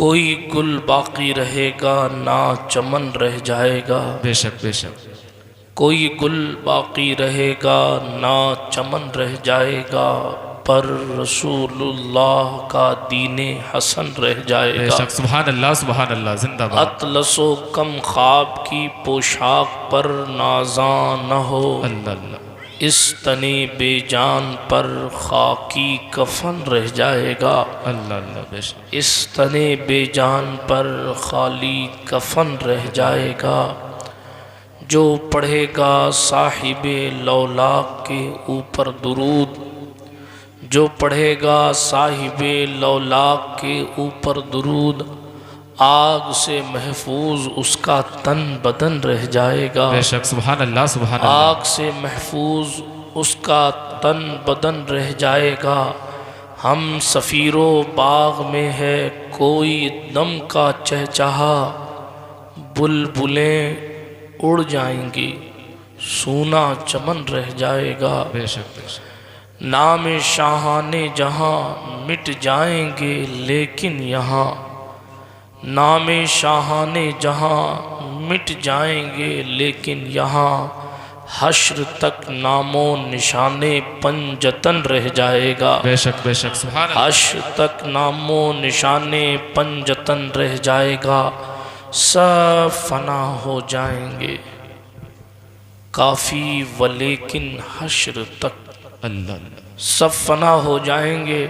कोई गुल बाकी रहेगा ना चमन रह जाएगा। बेशक बेशक। कोई गुल बाकी रहेगा ना चमन रह जाएगा, पर रसूलुल्लाह का दीने हसन रह जाएगा। बेशक। सुभान अल्लाह जिंदाबाद। अतलसो कम ख्वाब की पोशाक पर नाजा न हो, अल्लाह अल्लाह। इस तने बेजान पर खाकी कफन रह जाएगा। अल्लाह अल्लाह। बेशक। इस तने बेजान पर खाली कफन रह जाएगा। जो पढ़ेगा साहिबे लौलाक के ऊपर दुरूद, जो पढ़ेगा साहिबे लौलाक के ऊपर दुरूद, आग से महफूज उसका तन बदन रह जाएगा। बेशक। सुभान अल्लाह सुभान अल्लाह। आग से महफूज उसका तन बदन रह जाएगा। हम सफ़ीरो बाग में है कोई दम का चहचहा, बुलबुलें उड़ जाएंगी सूना चमन रह जाएगा। बेशक बेशक। नाम शाहाने जहाँ मिट जाएंगे लेकिन यहाँ, नाम शाहाने जहाँ मिट जाएंगे लेकिन यहाँ, हश्र तक नामो निशाने पंजतन रह जाएगा। बेशक बेशक। सुभान अल्लाह। हश्र तक नामो निशाने पंजतन रह जाएगा। सब फना हो जाएंगे काफ़ी व लेकिन हश्र तक, अल्लाह अल्लाह। सब फना हो जाएंगे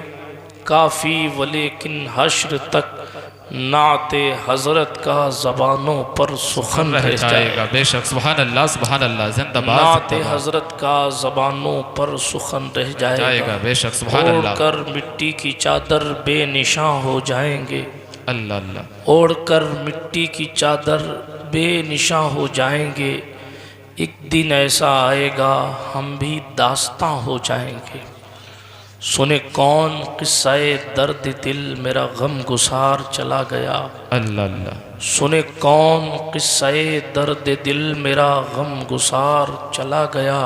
काफ़ी व लेकिन हश्र तक, नाते हजरत का ज़बानों पर सुखन रह जाएगा। बेशक। सुभान अल्लाह जिंदाबाद। नाते हजरत का ज़बानों पर सुखन रह जाएगा। बेशक। सुभान अल्लाह। ओढ़कर मिट्टी की चादर बेनिशां हो जाएंगे। अल्लाह अल्लाह। ओढ़कर मिट्टी की चादर बेनिशां हो जाएंगे। एक दिन ऐसा आएगा हम भी दास्तां हो जाएंगे। सुने कौन किस्साए दर्द दिल मेरा गम गुसार चला गया। अल्लाह अल्लाह। सुने कौन किस्साए दर्द दिल मेरा गम गुसार चला गया।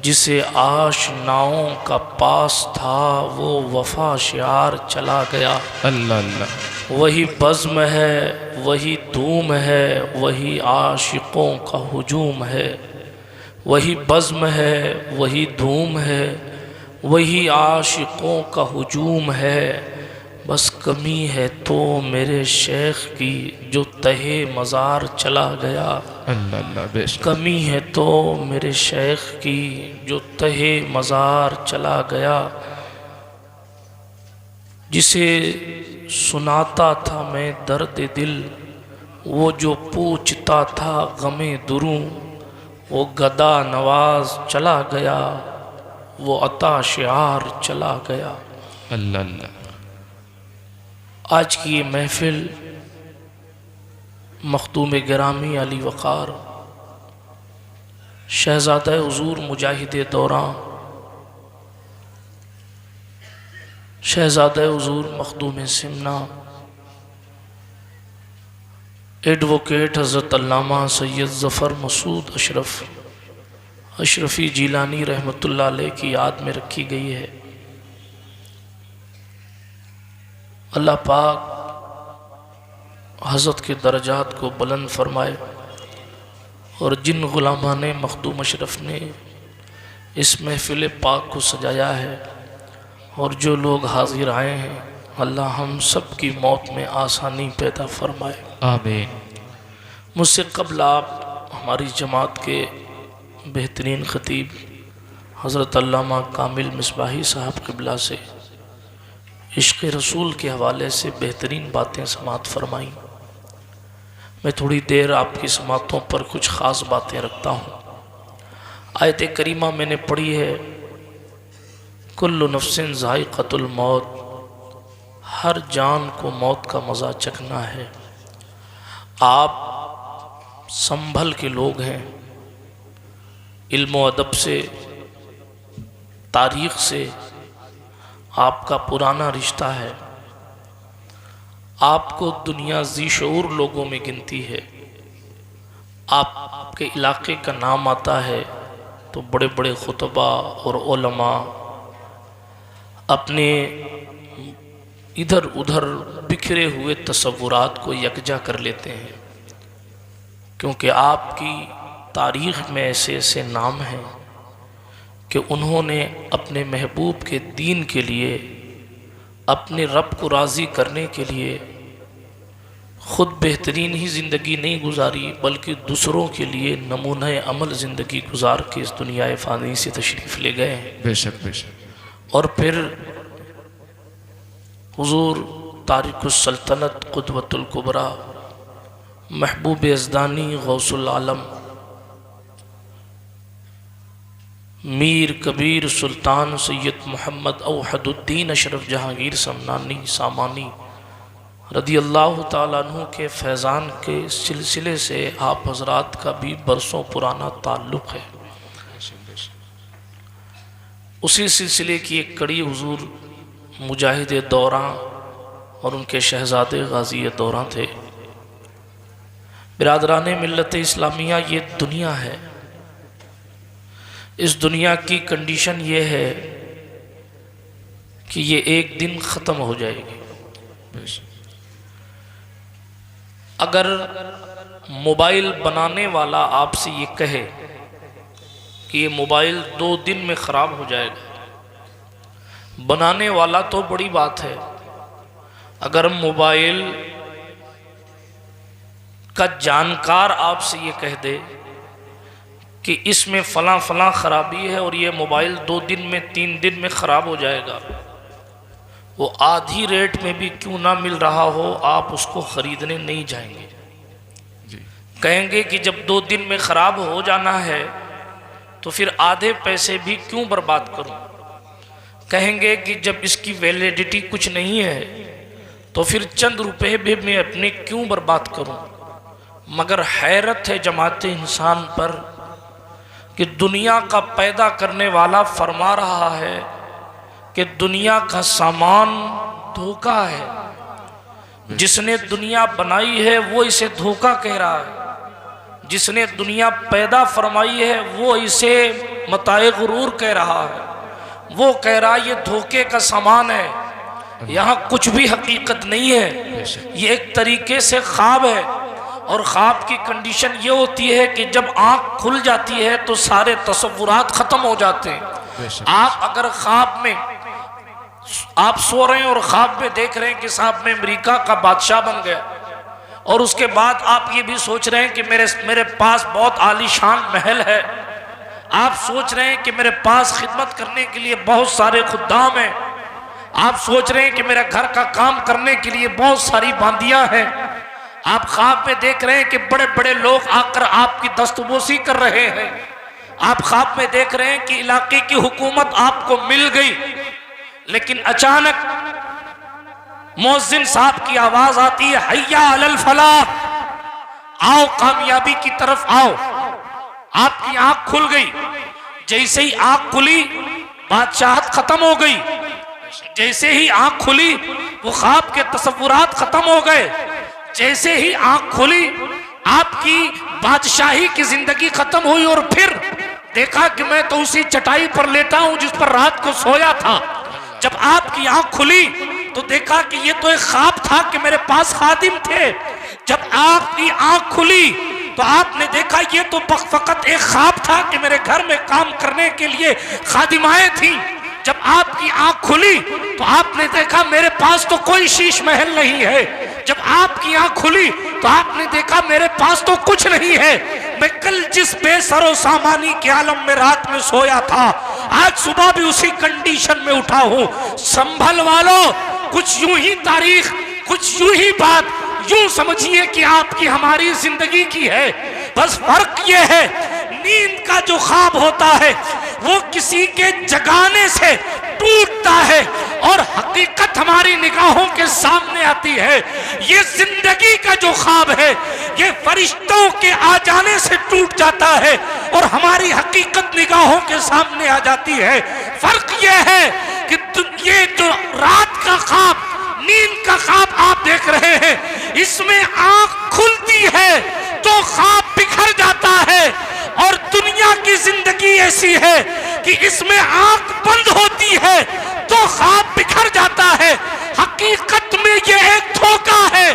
जिसे आशनाओं का पास था वो वफा शियार चला गया। अल्लाह अल्लाह। वही बज़्म है वही धूम है वही आशिकों का हुजूम है। वही बज़्म है वही धूम है वही आशिकों का हुजूम है। बस कमी है तो मेरे शेख की जो तहे मज़ार चला गया। अल्लाह अल्लाह। बेशक। कमी है तो मेरे शेख की जो तहे मज़ार चला गया। जिसे सुनाता था मैं दर्द दिल, वो जो पूछता था गमे दुरूं, वो गदा नवाज चला गया वो अता शियार चला गया। अल्लाह अल्लाह। आज की ये महफिल मखदूम गिरामी अली वक़ार शहज़ादा हुज़ूर मुजाहिद दौरां, शहज़ादा हुज़ूर मखदूम सिमना, एडवोकेट हज़रत अल्लामा सैयद ज़फ़र मसूद अशरफ़ी जीलानी रहमतुल्लाह अलैह की याद में रखी गई है। अल्लाह पाक हज़रत के दर्जात को बुलंद फरमाए और जिन ग़ुलामान मखदूम अशरफ ने इस महफ़िल पाक को सजाया है और जो लोग हाजिर आए हैं, अल्लाह हम सब की मौत में आसानी पैदा फरमाए। आमीन। मुझसे कबल आप हमारी जमात के बेहतरीन ख़तीब हज़रत अल्लामा कामिल मिसबाही साहब क़िबला से इश्क़ रसूल के हवाले से बेहतरीन बातें समात फरमाई। मैं थोड़ी देर आपकी समातों पर कुछ ख़ास बातें रखता हूँ। आयत करीमा मैंने पढ़ी है, कुल्लु नफ्सिन ज़ाइक़तुल मौत, हर जान को मौत का मज़ा चखना है। आप संभल के लोग हैं, इल्म व अदब से, तारीख़ से आपका पुराना रिश्ता है। आपको दुनिया ज़ी शऊर लोगों में गिनती है। आपके इलाके का नाम आता है तो बड़े बड़े खुतबा और उलमा अपने इधर उधर बिखरे हुए तसव्वुरात को यकजा कर लेते हैं, क्योंकि आपकी तारीख़ में ऐसे ऐसे नाम हैं कि उन्होंने अपने महबूब के दीन के लिए, अपने रब को राज़ी करने के लिए ख़ुद बेहतरीन ही ज़िंदगी नहीं गुजारी, बल्कि दूसरों के लिए नमूना अमल ज़िंदगी गुजार के इस दुनिया फ़ानी से तशरीफ़ ले गए हैं। बेशक बेशक। और फिर हुज़ूर तारिकुस सल्तनत क़ुदवतुल कुबरा महबूब यज़दानी गौसुल आलम मीर कबीर सुल्तान सैयद मोहम्मद औहदुद्दीन अशरफ जहांगीर समनानी सामानी रदी अल्लाह ताला अन्हु के फैज़ान के सिलसिले से आप हज़रात का भी बरसों पुराना ताल्लुक़ है। उसी सिलसिले की एक कड़ी हुज़ूर मुजाहिद दौरां और उनके शहज़ादे गाज़ी दौरां थे। बिरादरान मिल्लत इस्लामिया, ये दुनिया है, इस दुनिया की कंडीशन ये है कि ये एक दिन ख़त्म हो जाएगी। अगर मोबाइल बनाने वाला आपसे ये कहे कि ये मोबाइल 2 दिन में ख़राब हो जाएगा, बनाने वाला तो बड़ी बात है। अगर मोबाइल का जानकार आपसे ये कह दे कि इसमें फ़लाँ फ़लाँ ख़राबी है और ये मोबाइल 2 दिन में 3 दिन में ख़राब हो जाएगा, वो आधी रेट में भी क्यों ना मिल रहा हो, आप उसको ख़रीदने नहीं जाएंगे जी। कहेंगे कि जब 2 दिन में ख़राब हो जाना है तो फिर आधे पैसे भी क्यों बर्बाद करूं। कहेंगे कि जब इसकी वैलिडिटी कुछ नहीं है तो फिर चंद रुपए भी मैं अपने क्यों बर्बाद करूं। मगर हैरत है जमाते इंसान पर कि दुनिया का पैदा करने वाला फरमा रहा है कि दुनिया का सामान धोखा है। जिसने दुनिया बनाई है वो इसे धोखा कह रहा है, जिसने दुनिया पैदा फरमाई है वो इसे मताए गुरूर कह रहा है। वो कह रहा है ये धोखे का सामान है, यहाँ कुछ भी हकीकत नहीं है, ये एक तरीके से ख्वाब है। और ख्वाब की कंडीशन ये होती है कि जब आँख खुल जाती है तो सारे तसव्वुरात ख़त्म हो जाते हैं। आप अगर ख्वाब में आप सो रहे हैं और ख्वाब में देख रहे हैं कि साहब मैं अमेरिका का बादशाह बन गया, और उसके बाद आप ये भी सोच रहे हैं कि मेरे पास बहुत आलीशान महल है, आप सोच रहे हैं कि मेरे पास खिदमत करने के लिए बहुत सारे खुद्दाम हैं, आप सोच रहे हैं कि मेरे घर का काम करने के लिए बहुत सारी बांदियां हैं, आप ख्वाब में देख रहे हैं कि बड़े बड़े लोग आकर आपकी दस्तबोसी कर रहे हैं, आप ख्वाब में देख रहे हैं कि इलाके की हुकूमत आपको मिल गई। लेकिन अचानक मुअज्जिन साहब की आवाज आती है, हय्या अलल फलाह, आओ कामयाबी की तरफ आओ। आपकी आंख खुल गई, जैसे ही आंख खुली बादशाहत खत्म हो गई, जैसे ही आंख खुली वो ख्वाब के तसव्वुरात खत्म हो गए, जैसे ही आंख खुली आपकी बादशाही की जिंदगी खत्म हुई। और फिर देखा कि मैं तो उसी चटाई पर लेटा हूं जिस पर रात को सोया था। जब आपकी आंख खुली तो देखा कि ये तो एक ख्वाब था कि मेरे पास खादिम थे। जब आपकी आंख खुली तो आपने देखा ये तो फकत एक ख्वाब था कि मेरे घर में काम करने के लिए खादिमाएं थी। जब आपकी आंख खुली तो आपने देखा मेरे पास तो कोई शीश महल नहीं है। जब आपकी आंख खुली तो आपने देखा मेरे पास तो कुछ नहीं है। मैं कल जिस बेसरो सामानी के आलम में रात में सोया था, आज सुबह भी उसी कंडीशन में उठा हूं। संभल वालों, कुछ यूं ही तारीख, कुछ यूं ही बात, यूं समझिए कि आपकी हमारी जिंदगी की है। बस फर्क ये है, नींद का जो ख्वाब होता है वो किसी के जगाने से टूटता है और हकीकत हमारी निगाहों के सामने आती है। ये जिंदगी का जो ख्वाब है ये फरिश्तों के आ जाने से टूट जाता है और हमारी हकीकत निगाहों के सामने आ जाती है। फर्क ये है कि ये जो रात का ख्वाब, नींद का ख्वाब आप देख रहे हैं, इसमें आंख खुलती है तो ख्वाब बिखर जाता है। और दुनिया की जिंदगी ऐसी है कि इसमें आंख बंद होती है तो ख्वाब बिखर जाता है। हकीकत में ये एक धोखा है,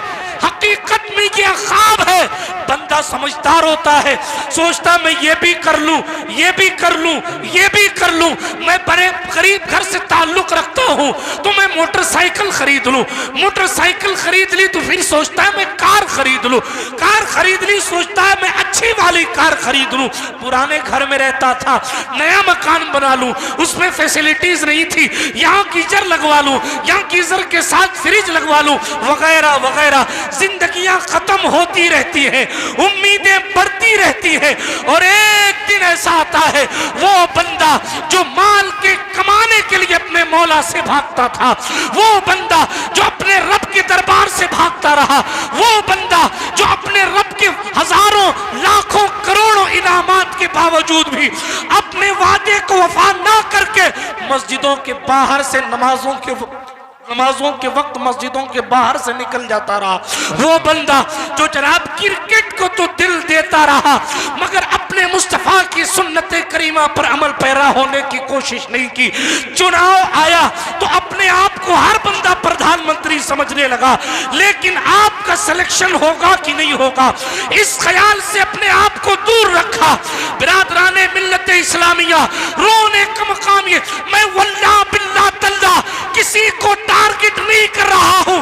हकीकत में ये ख्वाब है। बंदा समझदार होता है, सोचता मैं ये भी कर लूं, ये भी कर लूं, ये भी कर लूं, मैं बड़े गरीब घर से ताल्लुक रखता हूं तो मैं मोटरसाइकिल खरीद लूं, मोटरसाइकिल खरीद ली तो फिर सोचता है मैं कार खरीद लूं, कार खरीद ली सोचता है मैं अच्छी वाली कार खरीद लूं। पुराने घर में रहता था, नया मकान बना लूं, उसमें फैसिलिटीज नहीं थी, यहाँ गीजर लगवा लूं, यहाँ गीजर के साथ फ्रिज लगवा लूं, वगैरह वगैरह। जिंदगियां खत्म होती रहती हैं, उम्मीदें बढ़ती रहती हैं, और एक दिन ऐसा आता है वो बंदा जो माल के कमाने के लिए अपने मौला से भागता था, वो बंदा जो अपने रब के दरबार से भागता रहा, वो बंदा जो अपने रब के हजारों लाखों करोड़ों इनामात के बावजूद भी अपने वादे को वफा ना करके मस्जिदों के बाहर से नमाजों के वक्त मस्जिदों के बाहर से निकल जाता रहा, वो बंदा जो जनाब क्रिकेट को तो दिल देता रहा मगर अपने मुस्तफा की सुन्नत करीमा पर अमल पैरा होने की कोशिश नहीं की। चुनाव आया तो अपने आप को हर बंदा प्रधानमंत्री समझने लगा, लेकिन आपका सिलेक्शन होगा कि नहीं होगा इस ख्याल से अपने आप को दूर रखा। बिरादराने मिल्लत इस्लामिया, रोने का मकाम ये, मैं वल्लाह बिल्लाह तल्लाह किसी को टारगेट नहीं कर रहा हूं,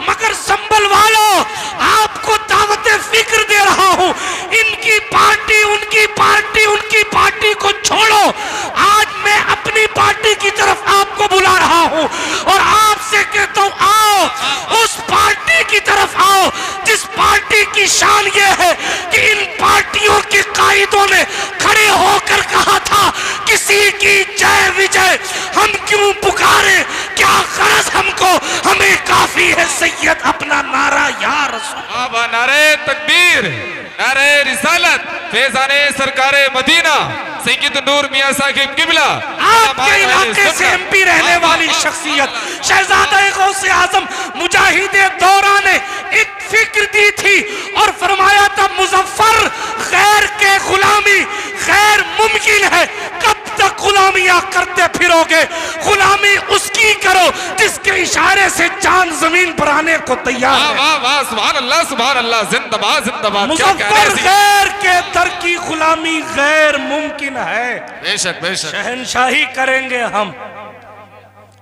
मगर संभल वालों आपको दावत फिक्र दे रहा हूं। इनकी पार्टी उनकी पार्टी उनकी पार्टी को छोड़ो, आज मैं अपनी पार्टी की तरफ आपको बुला रहा हूं और आपसे कहता हूं आओ उस पार्टी की तरफ आओ जिस पार्टी की शान ये है कि इन पार्टियों के कायदों ने खड़े होकर कहा था किसी की जय विजय हम क्यों पुकारे, क्या गरज हमको, हमें काफी है सैयद अपना नारा या रसूल। नारे तकबीर, नारे रिसालत, फैज़ाने सरकारे मदीना सैयद नूर मियां साहिब किबला, आपके इलाके से एमपी रहने वाली शख्सियत शहजादा गौसे आजम मुजाहिदे दौरा ने एक फिक्र दी थी और फरमाया था मुजफ्फर गैर के गुलामी गैर मुमकिन है, कब तक गुलामियां करते फिरोगे, गुलामी उसकी करो जिसके इशारे से चांद जमीन पर आने को तैयार है। वाह वाह सुभान अल्लाह सुभान अल्लाह, जिंदाबाद जिंदाबाद। मुजफ्फर गैर के दर की गुलामी गैर मुमकिन है, बेशक बेशक, शहनशाही करेंगे हम,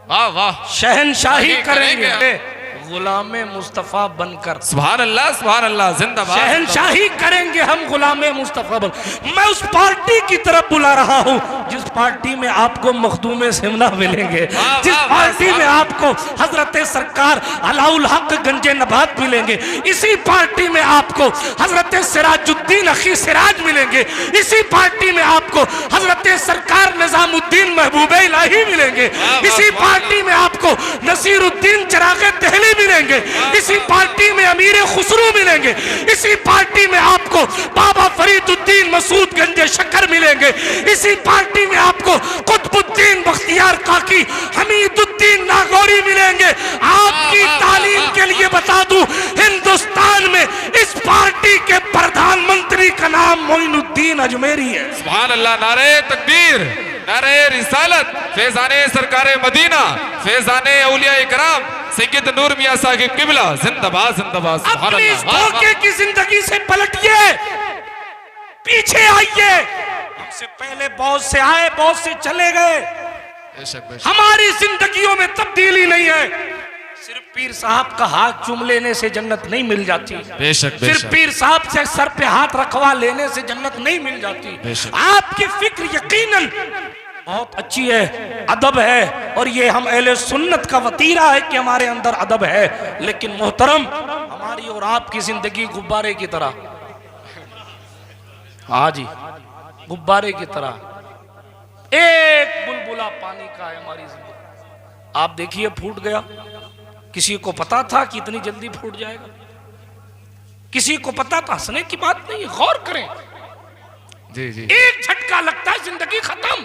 वाह वाह, शहनशाही करेंगे गुलामे मुस्तफा बनकर। सुभान अल्लाह जिंदाबाद, शहनशाही करेंगे हम गुलामे मुस्तफा बन। मैं उस पार्टी की तरफ बुला रहा हूँ जिस पार्टी में आपको मखदूमे सिमना मिलेंगे, जिस पार्टी में आपको हजरत सरकार अलाउल हक गंजे नबात मिलेंगे, इसी पार्टी में आपको हजरत सिराजुद्दीन अखी सिराज मिलेंगे, इसी पार्टी में आपको हजरत सरकार निजामुद्दीन महबूबे इलाही मिलेंगे, इसी पार्टी में आपको नसीरुद्दीन चिरागे दहली मिलेंगे, इसी पार्टी में अमीर खुसरू मिलेंगे, इसी पार्टी में आपको बाबा फरीदुद्दीन मसूद गंजे शक्कर मिलेंगे, इसी पार्टी में आपको कुतुबुद्दीन बख्तियार काकी हमीदुद्दीन नागौरी मिलेंगे। आपकी तालीम के लिए बता दूं हिंदुस्तान में इस पार्टी के प्रधानमंत्री का नाम मोइनुद्दीन अजमेरी है। सुभान अल्लाह, नारे तकबीर, नारे रिसालत, फैज़ाने सरकारे मदीना, फैज़ाने औलिया इकराम सैयद नूर मियां साहिब किबला, जिंदाबाद जिंदाबाद। सुभान अपनी इस अल्लाह, धोखे की जिंदगी से पलटिए, पीछे आइए। हमसे पहले बहुत से आए, बहुत से चले गए, बेशक बेशक, हमारी जिंदगियों में तब्दीली नहीं है। सिर्फ पीर साहब का हाथ चूम लेने से जन्नत नहीं मिल जाती, बेशक सिर्फ बेशक, पीर साहब से सर पे हाथ रखवा लेने से जन्नत नहीं मिल जाती। बेशक। आपकी फिक्र यकीनन बहुत अच्छी है, अदब है, और ये हम अहले सुन्नत का वतीरा है कि हमारे अंदर अदब है, लेकिन मोहतरम हमारी और आपकी जिंदगी गुब्बारे की तरह, हाँ जी गुब्बारे की तरह, एक बुलबुला पानी का है हमारी जिंदगी। आप देखिए फूट गया, किसी को पता था कि इतनी जल्दी फूट जाएगा? किसी को पता था? हंसने की बात नहीं, गौर करें, जी जी, एक झटका लगता है जिंदगी खत्म।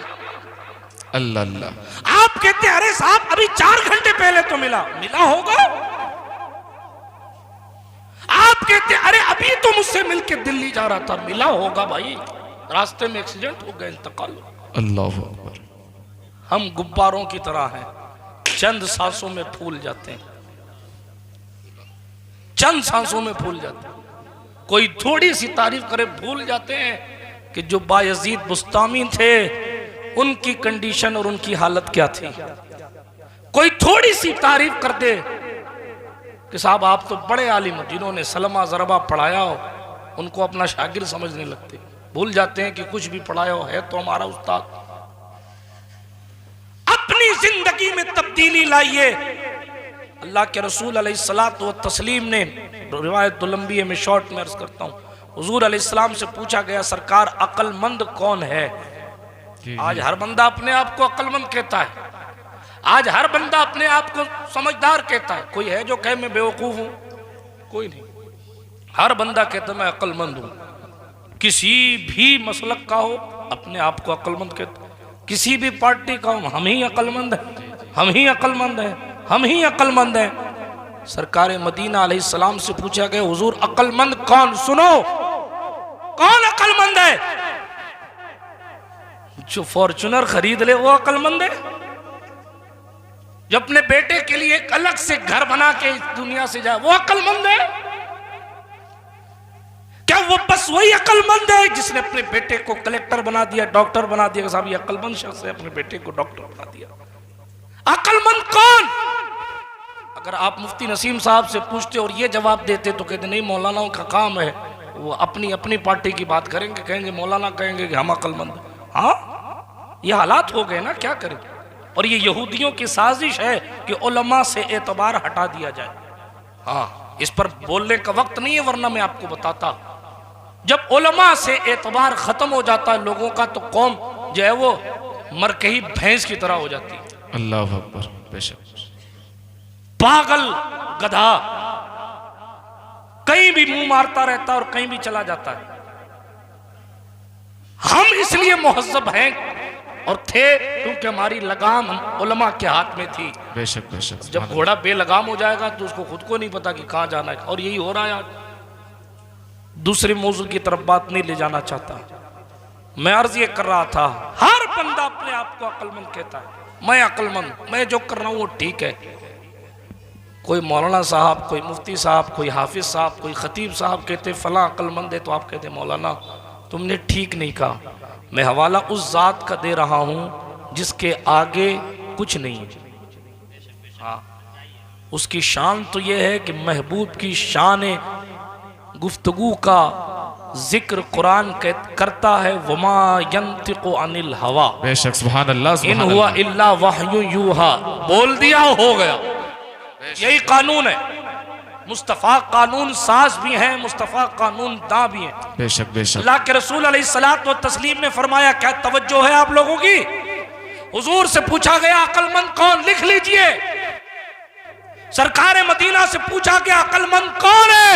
अल्लाह अल्लाह। आप कहते हैं अरे साहब अभी 4 घंटे पहले तो मिला होगा। आप कहते हैं अरे अभी तो मुझसे मिलके दिल्ली जा रहा था, मिला होगा भाई, रास्ते में एक्सीडेंट हो गया, इंतकाल। अल्लाह अकबर। हम गुब्बारों की तरह हैं, चंद सांसों में फूल जाते हैं। चंद सांसों में भूल जाते हैं। कोई थोड़ी सी तारीफ करे भूल जाते हैं कि जो बायजीद बुस्तामी थे उनकी कंडीशन और उनकी हालत क्या थी। कोई थोड़ी सी तारीफ कर दे कि साहब आप तो बड़े आलिम, जिन्होंने सलमा ज़रबा पढ़ाया हो उनको अपना शागिर्द समझने लगते, भूल जाते हैं कि कुछ भी पढ़ाया हो है तो हमारा उस्ताद। अपनी जिंदगी में तब्दीली लाइए। अल्लाह के रसूल अलैहिस्सलातु व तस्लीम ने, रिवायत तो लंबी है, मैं शॉर्ट में अर्ज करता हूँ, हुजूर अलैहिस्सलाम से पूछा गया सरकार अक्लमंद कौन है? आज हर बंदा अपने आप को अक्लमंद कहता है, आज हर बंदा अपने आप को समझदार कहता है। कोई है जो कहे मैं बेवकूफ हूं? कोई नहीं। हर बंदा कहता है मैं अक्लमंद हूं। किसी भी मसलक का हो अपने आप को अक्लमंद कहता, किसी भी पार्टी का हो हम ही अक्लमंद हैं, हम ही अक्लमंद हैं, हम ही अक्लमंद हैं। सरकार मदीना अलैहिस्सलाम से पूछा गया हुजूर अक्लमंद कौन? सुनो, कौन अक्लमंद है? जो फॉर्च्यूनर खरीद ले वो अक्लमंद है? जो अपने बेटे के लिए एक अलग से घर बना के इस दुनिया से जाए वो अक्लमंद है? क्या वो बस वही अक्लमंद है जिसने अपने बेटे को कलेक्टर बना दिया, डॉक्टर बना दिया? साहब ये अक्लमंद शख्स है, अपने बेटे को डॉक्टर बना दिया। अक्लमंद कौन? अगर आप मुफ्ती नसीम साहब से पूछते और ये जवाब देते तो कहते नहीं मौलानाओं का काम है, वो अपनी अपनी पार्टी की बात करेंगे, कहेंगे मौलाना कहेंगे कि हम अक्लमंद। हाँ, ये हालात हो गए ना, क्या करें। और ये यहूदियों की साजिश है कि उलमा से एतबार हटा दिया जाए। हाँ, इस पर बोलने का वक्त नहीं है, वरना मैं आपको बताता। जब उलमा से एतबार खत्म हो जाता है लोगों का तो कौम जो है वो मरकही भैंस की तरह हो जाती है। अल्लाह अकबर। बेशक पागल गधा कहीं भी मुंह मारता रहता है और कहीं भी चला जाता है। हम इसलिए मुहज्जब हैं और थे क्योंकि हमारी लगाम उलमा के हाथ में थी। बेशक बेशक। जब घोड़ा बेलगाम हो जाएगा तो उसको खुद को नहीं पता कि कहां जाना है, और यही हो रहा है आज। दूसरे मौजू की तरफ बात नहीं ले जाना चाहता, मैं अर्ज ये कर रहा था हर बंदा अपने आप को अक्लमंद कहता है, मैं अक्लमंद, मैं जो कर रहा हूं वो ठीक है। कोई मौलाना साहब, कोई मुफ्ती साहब, कोई हाफिज साहब, कोई खतीब साहब कहते फला अक्लमंद है, तो आप कहते मौलाना तुमने ठीक नहीं कहा। मैं हवाला उस जात का दे रहा हूं जिसके आगे कुछ नहीं है। हाँ, उसकी शान तो यह है कि महबूब की शान गुफ्तगू का जिक्र कुरान करता है, वमा यंतिकु अनिल हवा, बेशक सुभान अल्लाह, इन हुआ इल्ला वहयु यूहा। बोल दिया हो गया, यही कानून है। मुस्तफ़ा कानून साज भी हैं, मुस्तफ़ा कानून दा भी हैं। बेशक बेशक। अल्लाह के रसूल अलैहिस्सलातु व तस्लीम ने फरमाया, क्या तवज्जो है आप लोगों की? हुजूर से पूछा गया अक्लमंद कौन? लिख लीजिए। सरकार मदीना से पूछा गया अक्लमंद कौन है?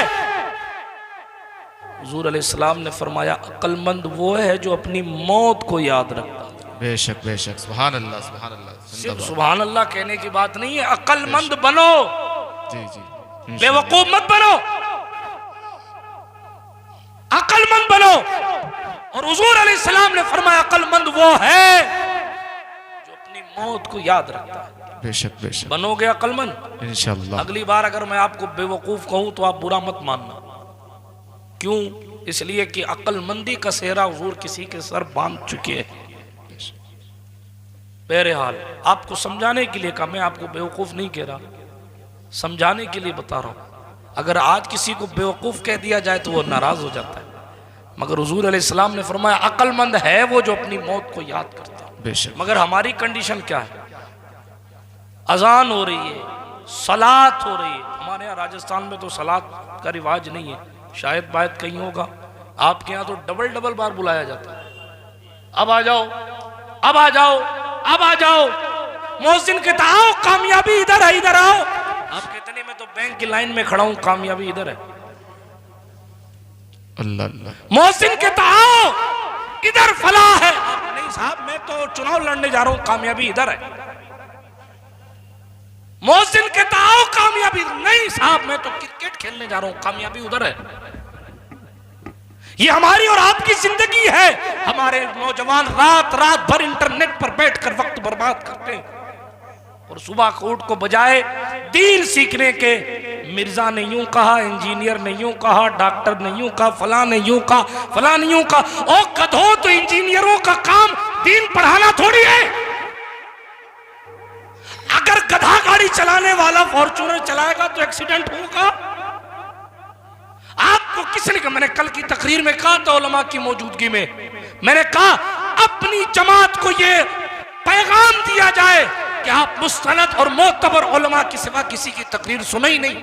हुजूर अलैहिस्सलाम ने फरमाया अक्लमंद वो है जो अपनी मौत को याद रखता है। बेशक बेशक सुभान अल्लाह, सुभान अल्लाह। सिर्फ सुभान अल्लाह कहने की बात नहीं है, अक्लमंद बनो। जी जी, बेवकूफ मत बनो, अक्लमंद बनो। और हुजूर अलैहिस्सलाम ने फरमाया अक्लमंद वो है जो अपनी मौत को याद रखता है। बेशक बेशक। बनोगे अक्लमंद इंशाअल्लाह। अगली बार अगर मैं आपको बेवकूफ कहूं तो आप बुरा मत मानना। क्यों? इसलिए कि अक्लमंदी का सेहरा हुजूर किसी के सर बांध चुके हैं। बहरहाल आपको समझाने के लिए कहा, मैं आपको बेवकूफ नहीं कह रहा, समझाने के लिए बता रहा हूं। अगर आज किसी को बेवकूफ कह दिया जाए तो वो नाराज हो जाता है, मगर हुजूर अलैहिस्सलाम ने फरमाया अक्लमंद है वो जो अपनी मौत को याद करता है। बेशक। मगर हमारी कंडीशन क्या है? अजान हो रही है, सलात हो रही है। हमारे यहाँ राजस्थान में तो सलात का रिवाज नहीं है, शायद बात कहीं होगा। आपके यहाँ तो डबल डबल बार बुलाया जाता है, अब आ जाओ, अब आ जाओ, अब आ जाओ। मोहसिन कहता आओ, कामयाबी इधर है, इधर आओ। आप कहते नहीं मैं तो बैंक की लाइन में खड़ा हूं, कामयाबी इधर है। अल्लाह अल्लाह। मोहसिन कहता आओ, इधर फलाह है। नहीं साहब मैं तो चुनाव लड़ने जा रहा हूं, कामयाबी इधर है। मोहसिन कहता आओ, कामयाबी। नहीं साहब मैं तो क्रिकेट खेलने जा रहा हूं, कामयाबी उधर है। ये हमारी और आपकी जिंदगी है। हमारे नौजवान रात रात भर इंटरनेट पर बैठकर वक्त बर्बाद करते हैं और सुबह को उठ को बजाय दीन सीखने के मिर्जा ने यूं कहा, इंजीनियर ने यूं कहा, डॉक्टर ने यूं कहा, फला ने यूं कहा, फला ने यूं कहा। ओ गधो, तो इंजीनियरों का काम दीन पढ़ाना थोड़ी है। अगर गधा गाड़ी चलाने वाला फॉर्च्यूनर चलाएगा तो एक्सीडेंट होगा। आपको किसने कहा? मैंने कल की तकरीर में कहा था, उलमा की मौजूदगी में मैंने कहा अपनी जमात को ये पैगाम दिया जाए कि आप मुस्तनद और मोतबर उलमा के सिवा किसी की तकरीर सुने ही नहीं।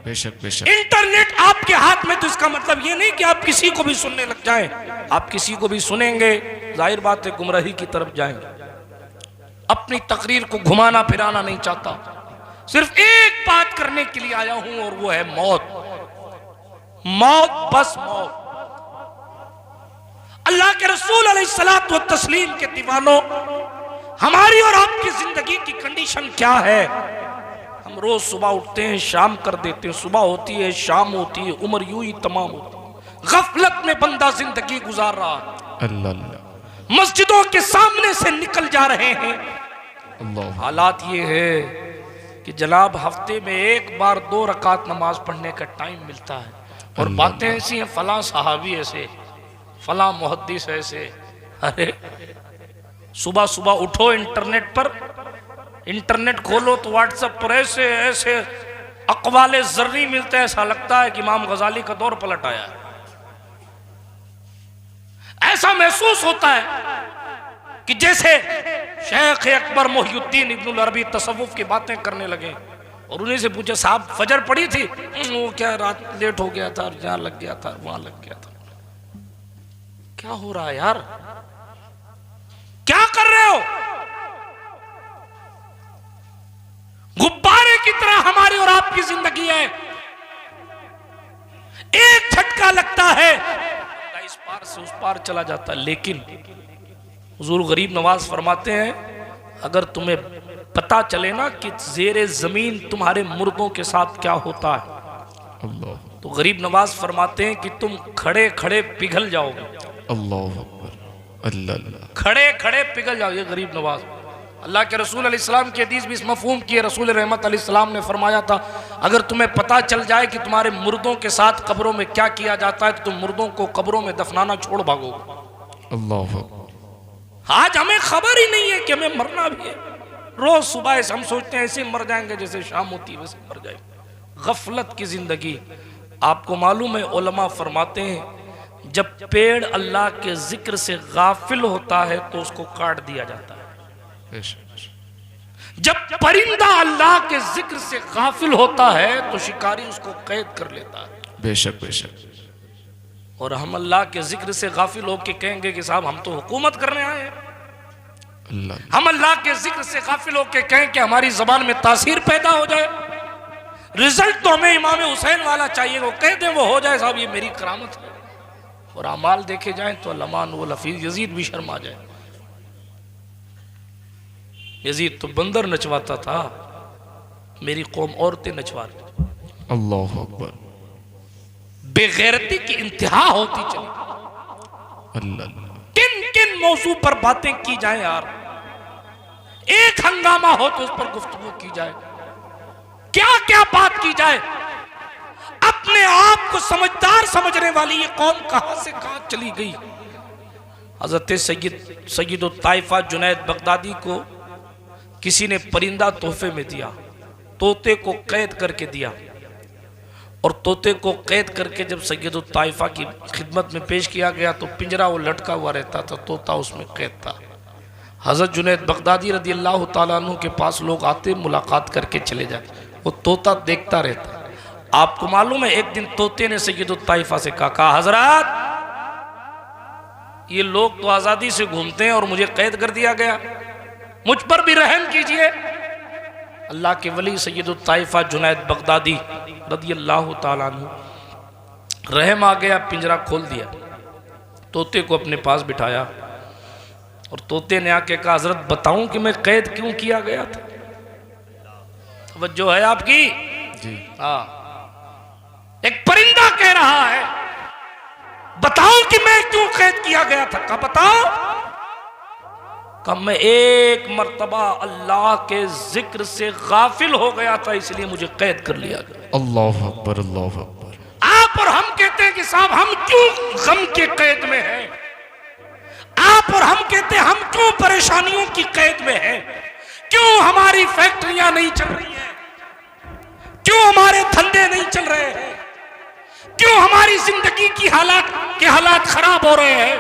बेशक बेशक। इंटरनेट आपके हाथ में, तो इसका मतलब ये नहीं कि आप किसी को भी सुनने लग जाएं। आप किसी को भी सुनेंगे, जाहिर बात है गुमराही की तरफ जाएंगे। अपनी तकरीर को घुमाना फिराना नहीं चाहता, सिर्फ एक बात करने के लिए आया हूं और वो है मौत। मौत, बस मौत। अल्लाह के रसूल अलैहिस्सलातु व तस्लीम के दीवानों, हमारी और आपकी जिंदगी की कंडीशन क्या है? हम रोज सुबह उठते हैं, शाम कर देते हैं, सुबह होती है, शाम होती है, उम्र यूं ही तमाम होती है। गफलत में बंदा जिंदगी गुजार रहा है। अल्लाह। मस्जिदों के सामने से निकल जा रहे हैं। अल्लाह। हालात ये है कि जनाब हफ्ते में एक बार 2 रकात नमाज पढ़ने का टाइम मिलता है और बातें ऐसी हैं, फला सहाबी ऐसे, फला मुहद्दिस ऐसे। अरे सुबह सुबह उठो, इंटरनेट खोलो तो व्हाट्सएप पर ऐसे ऐसे अक़वाले ज़र्री मिलते हैं, ऐसा लगता है कि इमाम गजाली का दौर पलट आया है। ऐसा महसूस होता है कि जैसे शेख अकबर मोहिउद्दीन इब्नुल अरबी तसव्वुफ की बातें करने लगे और उन्हीं से पूछे, साहब फजर पड़ी थी? वो क्या रात लेट हो गया था, यहाँ लग गया था, वहां लग गया था। क्या हो रहा है यार? क्या कर रहे हो? गुब्बारे की तरह हमारी और आपकी जिंदगी है। एक झटका लगता है, इस पार से उस पार चला जाता है। लेकिन हुजूर गरीब नवाज फरमाते हैं, अगर तुम्हें पता चले ना कि जेरे जमीन तुम्हारे मुर्दों के साथ क्या होता है, अल्लाह। तो गरीब नवाज फरमाते हैं कि तुम खड़े खड़े पिघल जाओगे। अल्लाह अकबर। अल्लाह। खड़े खड़े पिघल जाओ। ये गरीब नवाज, अल्लाह के रसूल अलैहिस्सलाम की हदीस भी इस मफहूम की है। रसूल रहमत अलैहिस्सलाम ने फरमाया था, अगर तुम्हें पता चल जाए कि तुम्हारे मुर्दों के साथ कब्रों में क्या किया जाता है तो तुम मुर्दों को कब्रों में दफनाना छोड़ भागोगे। अल्लाह। आज हमें खबर ही नहीं है कि हमें मरना भी है। रोज सुबह हम सोचते हैं ऐसे मर जाएंगे जैसे शाम होती है वैसे मर जाएंगे। गफलत की जिंदगी। आपको मालूम है, उलमा फरमाते हैं जब पेड़ अल्लाह के जिक्र से गाफिल होता है तो उसको काट दिया जाता है। जब परिंदा अल्लाह के जिक्र से गाफिल होता है तो शिकारी उसको कैद कर लेता है। बेशक बेशक। और हम अल्लाह के जिक्र से गाफिल होकर कहेंगे कि साहब हम तो हुकूमत करने आए हैं। अल्लाह। हम अल्लाह के जिक्र से गाफिल होकर कहें कि हमारी जबान में तासीर पैदा हो जाए। रिजल्ट तो हमें इमाम हुसैन वाला चाहिए, वो कह दें वो हो जाए, साहब ये मेरी करामत है। और अमाल देखे जाएं तो लमान वो लफीज यजीद भी शर्मा जाए। यजीद तो बंदर नचवाता था, मेरी कौम औरतें नचवा रही। अल्लाह अकबर। बेगैरती की इंतहा होती चली। अल्लाह। किन किन मौजू पर बातें की जाए यार, एक हंगामा हो तो उस पर गुफ्तगू की जाए, क्या क्या बात की जाए। अपने आप को समझदार समझने वाली ये कौम कहां से कहां चली गई। हजरत सैयद ताइफा जुनैद बगदादी को किसी ने परिंदा तोहफे में दिया, तोते को कैद करके दिया। और तोते को कैद करके जब सैयद ताइफा की खिदमत में पेश किया गया तो पिंजरा वो लटका हुआ रहता था, तोता उसमें कैद था। हजरत जुनैद बगदादी रदी अल्लाह तआला अन्हु के पास लोग आते, मुलाकात करके चले जाते, वो तोता देखता रहता। आपको मालूम है, एक दिन तोते ने सैयद ताइफा से कहा, हजरत ये लोग तो आज़ादी से घूमते हैं और मुझे कैद कर दिया गया, मुझ पर भी रहम कीजिए। अल्लाह के वली सैयद ताइफा जुनैद बगदादी रदी अल्लाह तआला अन्हु रहम आ गया, पिंजरा खोल दिया, तोते को अपने पास बिठाया और तोते ने आके कहा, हजरत बताऊं कि मैं कैद क्यों किया गया था। तवज्जो है आपकी जी। हाँ, एक परिंदा कह रहा है बताओ कि मैं क्यों कैद किया गया था। कहा बताओ। कब मैं एक मर्तबा अल्लाह के जिक्र से गाफिल हो गया था, इसलिए मुझे कैद कर लिया गया। अल्लाह अकबर, अल्लाह अकबर। आप और हम कहते हैं कि साहब हम क्यों गम के कैद में हैं, आप और हम कहते हैं हम क्यों परेशानियों की कैद में हैं, क्यों हमारी फैक्ट्रियां नहीं चल रही हैं, क्यों हमारे धंधे नहीं चल रहे हैं, क्यों हमारी जिंदगी की हालात खराब हो रहे हैं,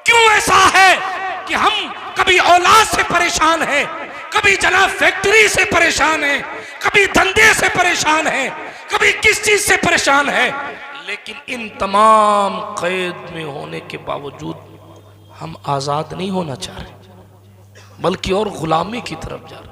क्यों ऐसा है कि हम कभी औलाद से परेशान हैं, कभी जनाब फैक्ट्री से परेशान हैं, कभी धंधे से परेशान हैं, कभी किस चीज से परेशान है, लेकिन इन तमाम कैद में होने के बावजूद हम आजाद नहीं होना चाह रहे, बल्कि और गुलामी की तरफ जा रहे।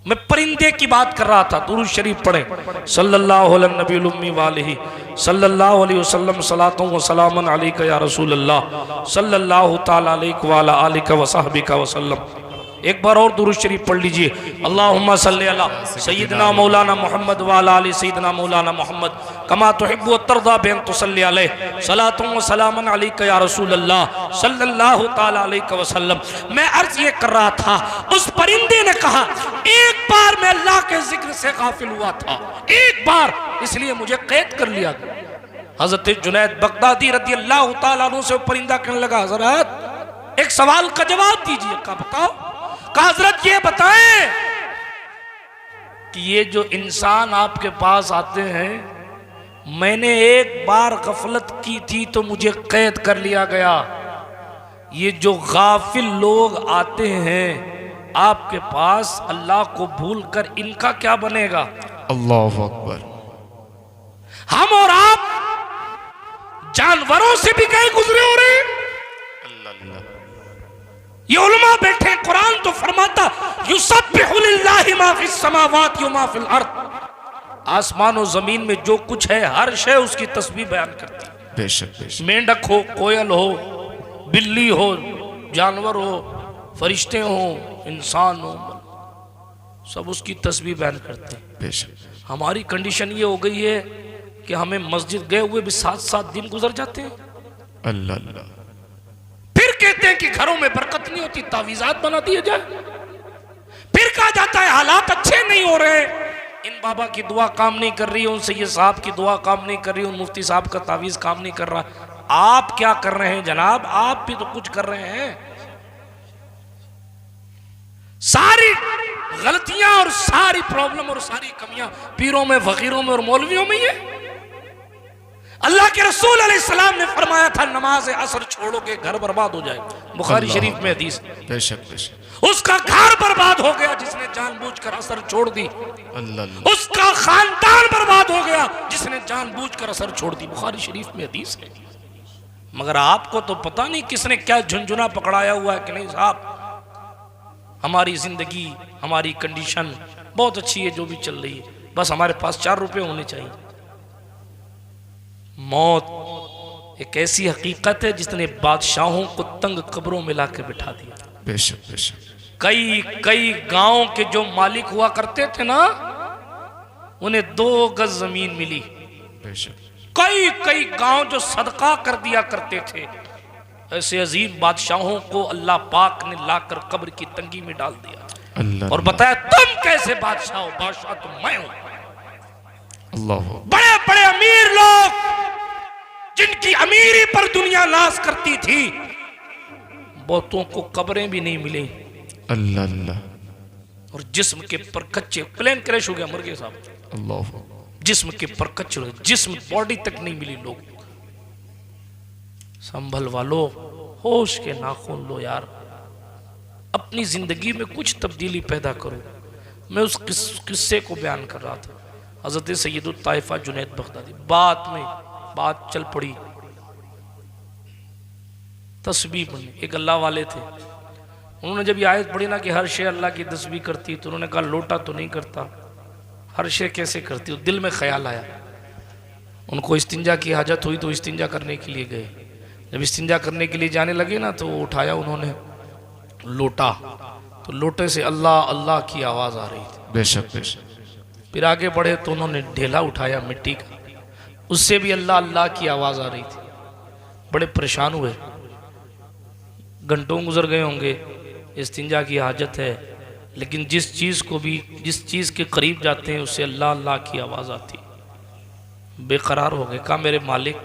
मैं परिंदे की बात कर रहा था। दुरूद शरीफ पढ़े, सल्लल्लाहु अलैहि नबील उम्मी वालिही सल्लल्लाहु अलैहि वसल्लम सलातु व सलामन अलैका या रसूल अल्लाह सल्लल्लाहु ताला अलैहि व अला आलिका व सहबिका वसल्लम। एक बार और दुरूद शरीफ पढ़ लीजिए। अल्लाहुम्मा सल्ली अला सय्यिदना मौलाना मोहम्मद व अला आलि सय्यिदना मौलाना मोहम्मद कमा तुहिब्बु व तर्दा बिन तुसल्ली अलैहि सलातु व सलामन अलैका या रसूल अल्लाह सल्लल्लाहु ताला अलैहि वसल्लम। मैं अर्ज ये कर रहा था, उस परिंदे ने कहा एक बार मैं अल्लाह के जिक्र से गाफिल हुआ था, एक बार, इसलिए मुझे कैद कर लिया गया। हजरत जुनैद बगदादी रदी अल्लाह तआला अन्हु से परिंदा कहने लगा, हजरत एक सवाल का जवाब दीजिए। कहा बताओ। कहा हजरत ये बताएं कि ये जो इंसान आपके पास आते हैं, मैंने एक बार गफलत की थी तो मुझे कैद कर लिया गया, ये जो गाफिल लोग आते हैं आपके पास अल्लाह को भूलकर, इनका क्या बनेगा? अल्लाह अकबर। हम और आप जानवरों से भी गए गुजरे हो रहे हैं। ये उलमा बैठे, कुरान तो फरमाता युसब्बिहु लिल्लाहि मा फिस समावाति व मा फिल अर्द। आसमान और जमीन में जो कुछ है हर शय उसकी तस्बीह बयान करती है। बेशक बेशक। मेंढक हो, कोयल हो, बिल्ली हो, जानवर हो, फरिश्ते हो, इंसान हो, सब उसकी तस्बीह बयान करते हैं। बेशक। हमारी कंडीशन ये हो गई है कि हमें मस्जिद गए हुए भी 7-7 दिन गुजर जाते हैं। अल्लाह अल्लाह। फिर कहते हैं कि घरों में बरकत नहीं होती, तावीज़ात बना दिए जाए। फिर कहा जाता है हालात अच्छे नहीं हो रहे, इन बाबा की दुआ काम नहीं कर रही, उन सैयद साहब की दुआ काम नहीं कर रही, उन मुफ्ती साहब का तावीज़ काम नहीं कर रहा। आप क्या कर रहे हैं जनाब? आप भी तो कुछ कर रहे हैं। सारी गलतियां और सारी प्रॉब्लम और सारी कमियां पीरों में, फकीरों में और मौलवियों में ही है। अल्लाह के रसूल अलैहिस्सलाम ने फरमाया था नमाज असर छोड़ोगे घर बर्बाद हो जाएगा। बुखारी शरीफ में हदीस। बेशक बेशक। उसका घर बर्बाद हो गया जिसने जानबूझकर असर छोड़ दी। अल्लाह। उसका खानदान बर्बाद हो गया जिसने जानबूझकर असर छोड़ दी। बुखारी शरीफ में हदीस है। मगर आपको तो पता नहीं किसने क्या झुंझुना पकड़ाया हुआ है कि नहीं साहब, हमारी जिंदगी, हमारी कंडीशन बहुत अच्छी है जो भी चल रही है, बस हमारे पास 4 रुपए होने चाहिए। मौत एक ऐसी हकीकत है जिसने बादशाहों को तंग कब्रों में लाकर बिठा दिया। बेशक बेशक। कई गांव के जो मालिक हुआ करते थे ना, उन्हें 2 गज जमीन मिली। बेशक। कई गांव जो सदका कर दिया करते थे, ऐसे अजीम बादशाहों को अल्लाह पाक ने लाकर कब्र की तंगी में डाल दिया। अल्लाह। और बताया तुम कैसे बादशाह हो? बादशाह तो मैं हूं। अल्लाह। बड़े बड़े अमीर लोग जिनकी अमीरी पर दुनिया नाज करती थी, बहुतों को कब्रें भी नहीं मिली। अल्लाह अल्लाह। और जिस्म के पर कच्चे, प्लेन क्रैश हो गया, मर गए साहब। अल्लाह। जिस्म के पर कच्चे, जिस्म बॉडी तक नहीं मिली। लोग संभल वालो, होश के नाखून लो यार, अपनी जिंदगी में कुछ तब्दीली पैदा करो। मैं उस किस्से को बयान कर रहा था। हजरत सैयदुत ताइफा जुनैद बगदादी, बात चल पड़ी, तस्बीह बनी। एक अल्लाह वाले थे, उन्होंने जब ये आयत पढ़ी ना कि हर शे अल्लाह की तस्बीह करती, तो उन्होंने कहा लोटा तो नहीं करता, हर शे कैसे करती? दिल में ख्याल आया। उनको इस्तिंजा की हाजत हुई तो इस्तिंजा करने के लिए गए। जब इस्तिंजा करने के लिए जाने लगे ना, तो उठाया उन्होंने लोटा, तो लोटे से अल्लाह अल्लाह की आवाज़ आ रही थी। बेशक बेशक। फिर आगे बढ़े तो उन्होंने ढेला उठाया मिट्टी का, उससे भी अल्लाह अल्लाह की आवाज़ आ रही थी। बड़े परेशान हुए, घंटों गुजर गए होंगे, इस्तिंजा की हाजत है, लेकिन जिस चीज़ के करीब जाते हैं उससे अल्लाह अल्लाह की आवाज़ आती। बेकरार हो गए, कहा मेरे मालिक,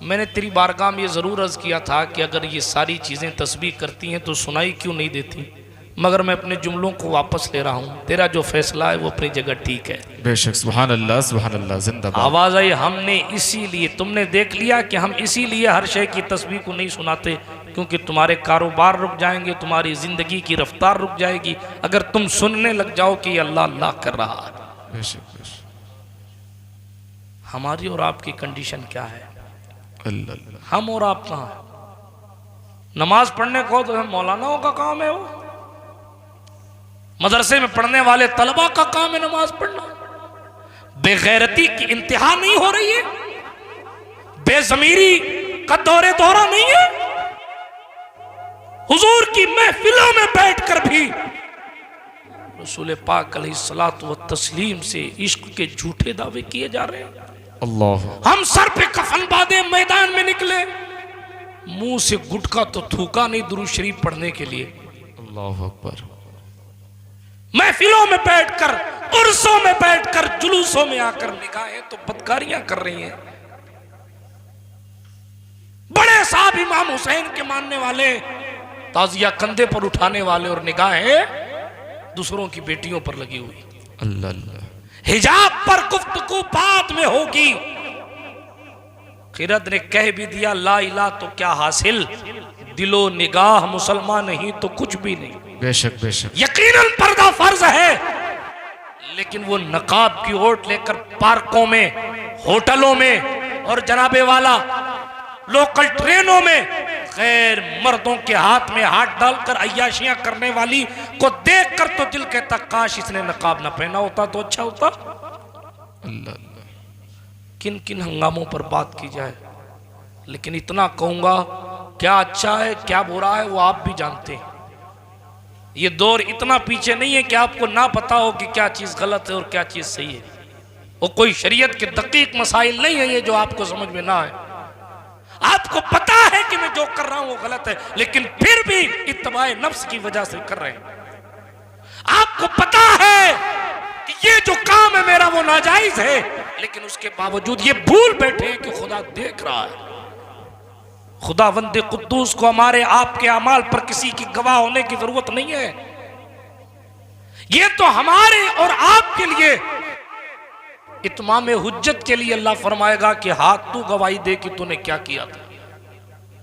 मैंने तेरी बारगाह में ये ज़रूर अर्ज़ किया था कि अगर ये सारी चीज़ें तस्बीह करती हैं तो सुनाई क्यों नहीं देती, मगर मैं अपने जुमलों को वापस ले रहा हूँ, तेरा जो फैसला है वो अपनी जगह ठीक है। बेशक, सुभान अल्लाह, जिंदाबाद। आवाज़ आई, हमने इसीलिए, तुमने देख लिया कि हम इसीलिए हर शय की तस्बीह को नहीं सुनाते, क्योंकि तुम्हारे कारोबार रुक जाएंगे, तुम्हारी ज़िंदगी की रफ्तार रुक जाएगी अगर तुम सुनने लग जाओ कि ये अल्लाह अल्लाह कर रहा है। बेशक बेशक। हमारी और आपकी कंडीशन क्या है? अल्लाह। हम और आप कहाँ हैं? नमाज पढ़ने को तो मौलानाओं का काम है, वो मदरसे में पढ़ने वाले तलबा का काम है नमाज पढ़ना। बेगैरती की इंतहा नहीं हो रही है, बेज़मीरी का दौरा नहीं है। हुजूर की महफिलों में बैठकर भी रसूल पाक अलैहिस्सलातु व तस्लीम से इश्क के झूठे दावे किए जा रहे हैं। अल्लाह। हम सर पे कफन बांधे मैदान में निकले, मुंह से गुटखा तो थूका नहीं दुरूद शरीफ पढ़ने के लिए। अल्लाह अकबर। महफिलों में बैठकर, उर्सों में बैठकर, जुलूसों में आकर निगाहें तो बदकारियां कर रही हैं। बड़े साहब इमाम हुसैन के मानने वाले ताजिया कंधे पर उठाने वाले और निगाहें दूसरों की बेटियों पर लगी हुई। अल्लाह अल्लाह। हिजाब पर गुफ्तगू बाद में होगी। खिरद ने कह भी दिया ला इला तो क्या हासिल, दिलो निगाह मुसलमान नहीं तो कुछ भी नहीं। बेशक बेशक। यकीनन पर्दा फर्ज है, लेकिन वो नकाब की ओट लेकर पार्कों में, होटलों में और जनाबे वाला लोकल ट्रेनों में गैर मर्दों के हाथ में हाथ डालकर अय्याशियां करने वाली को देखकर तो दिल कहता काश इसने नकाब ना पहना होता तो अच्छा होता। अल्लाह अल्लाह। किन किन हंगामों पर बात की जाए, लेकिन इतना कहूंगा, क्या अच्छा है क्या बुरा है वो आप भी जानते हैं। ये दौर इतना पीछे नहीं है कि आपको ना पता हो कि क्या चीज गलत है और क्या चीज सही है। वो कोई शरीयत के दकीक मसाइल नहीं है ये जो आपको समझ में ना आए। आपको पता है कि मैं जो कर रहा हूं वो गलत है, लेकिन फिर भी इत्तबाए नफ्स की वजह से कर रहे हैं। आपको पता है कि ये जो काम है मेरा वो नाजायज है, लेकिन उसके बावजूद ये भूल बैठे हैं कि खुदा देख रहा है। खुदावंद कुद्दूस को हमारे आपके अमाल पर किसी की गवाह होने की जरूरत नहीं है। ये तो हमारे और आपके लिए इत्माम हुज्जत के लिए अल्लाह फरमाएगा कि हाथ तू गवाही दे कि तूने क्या किया था।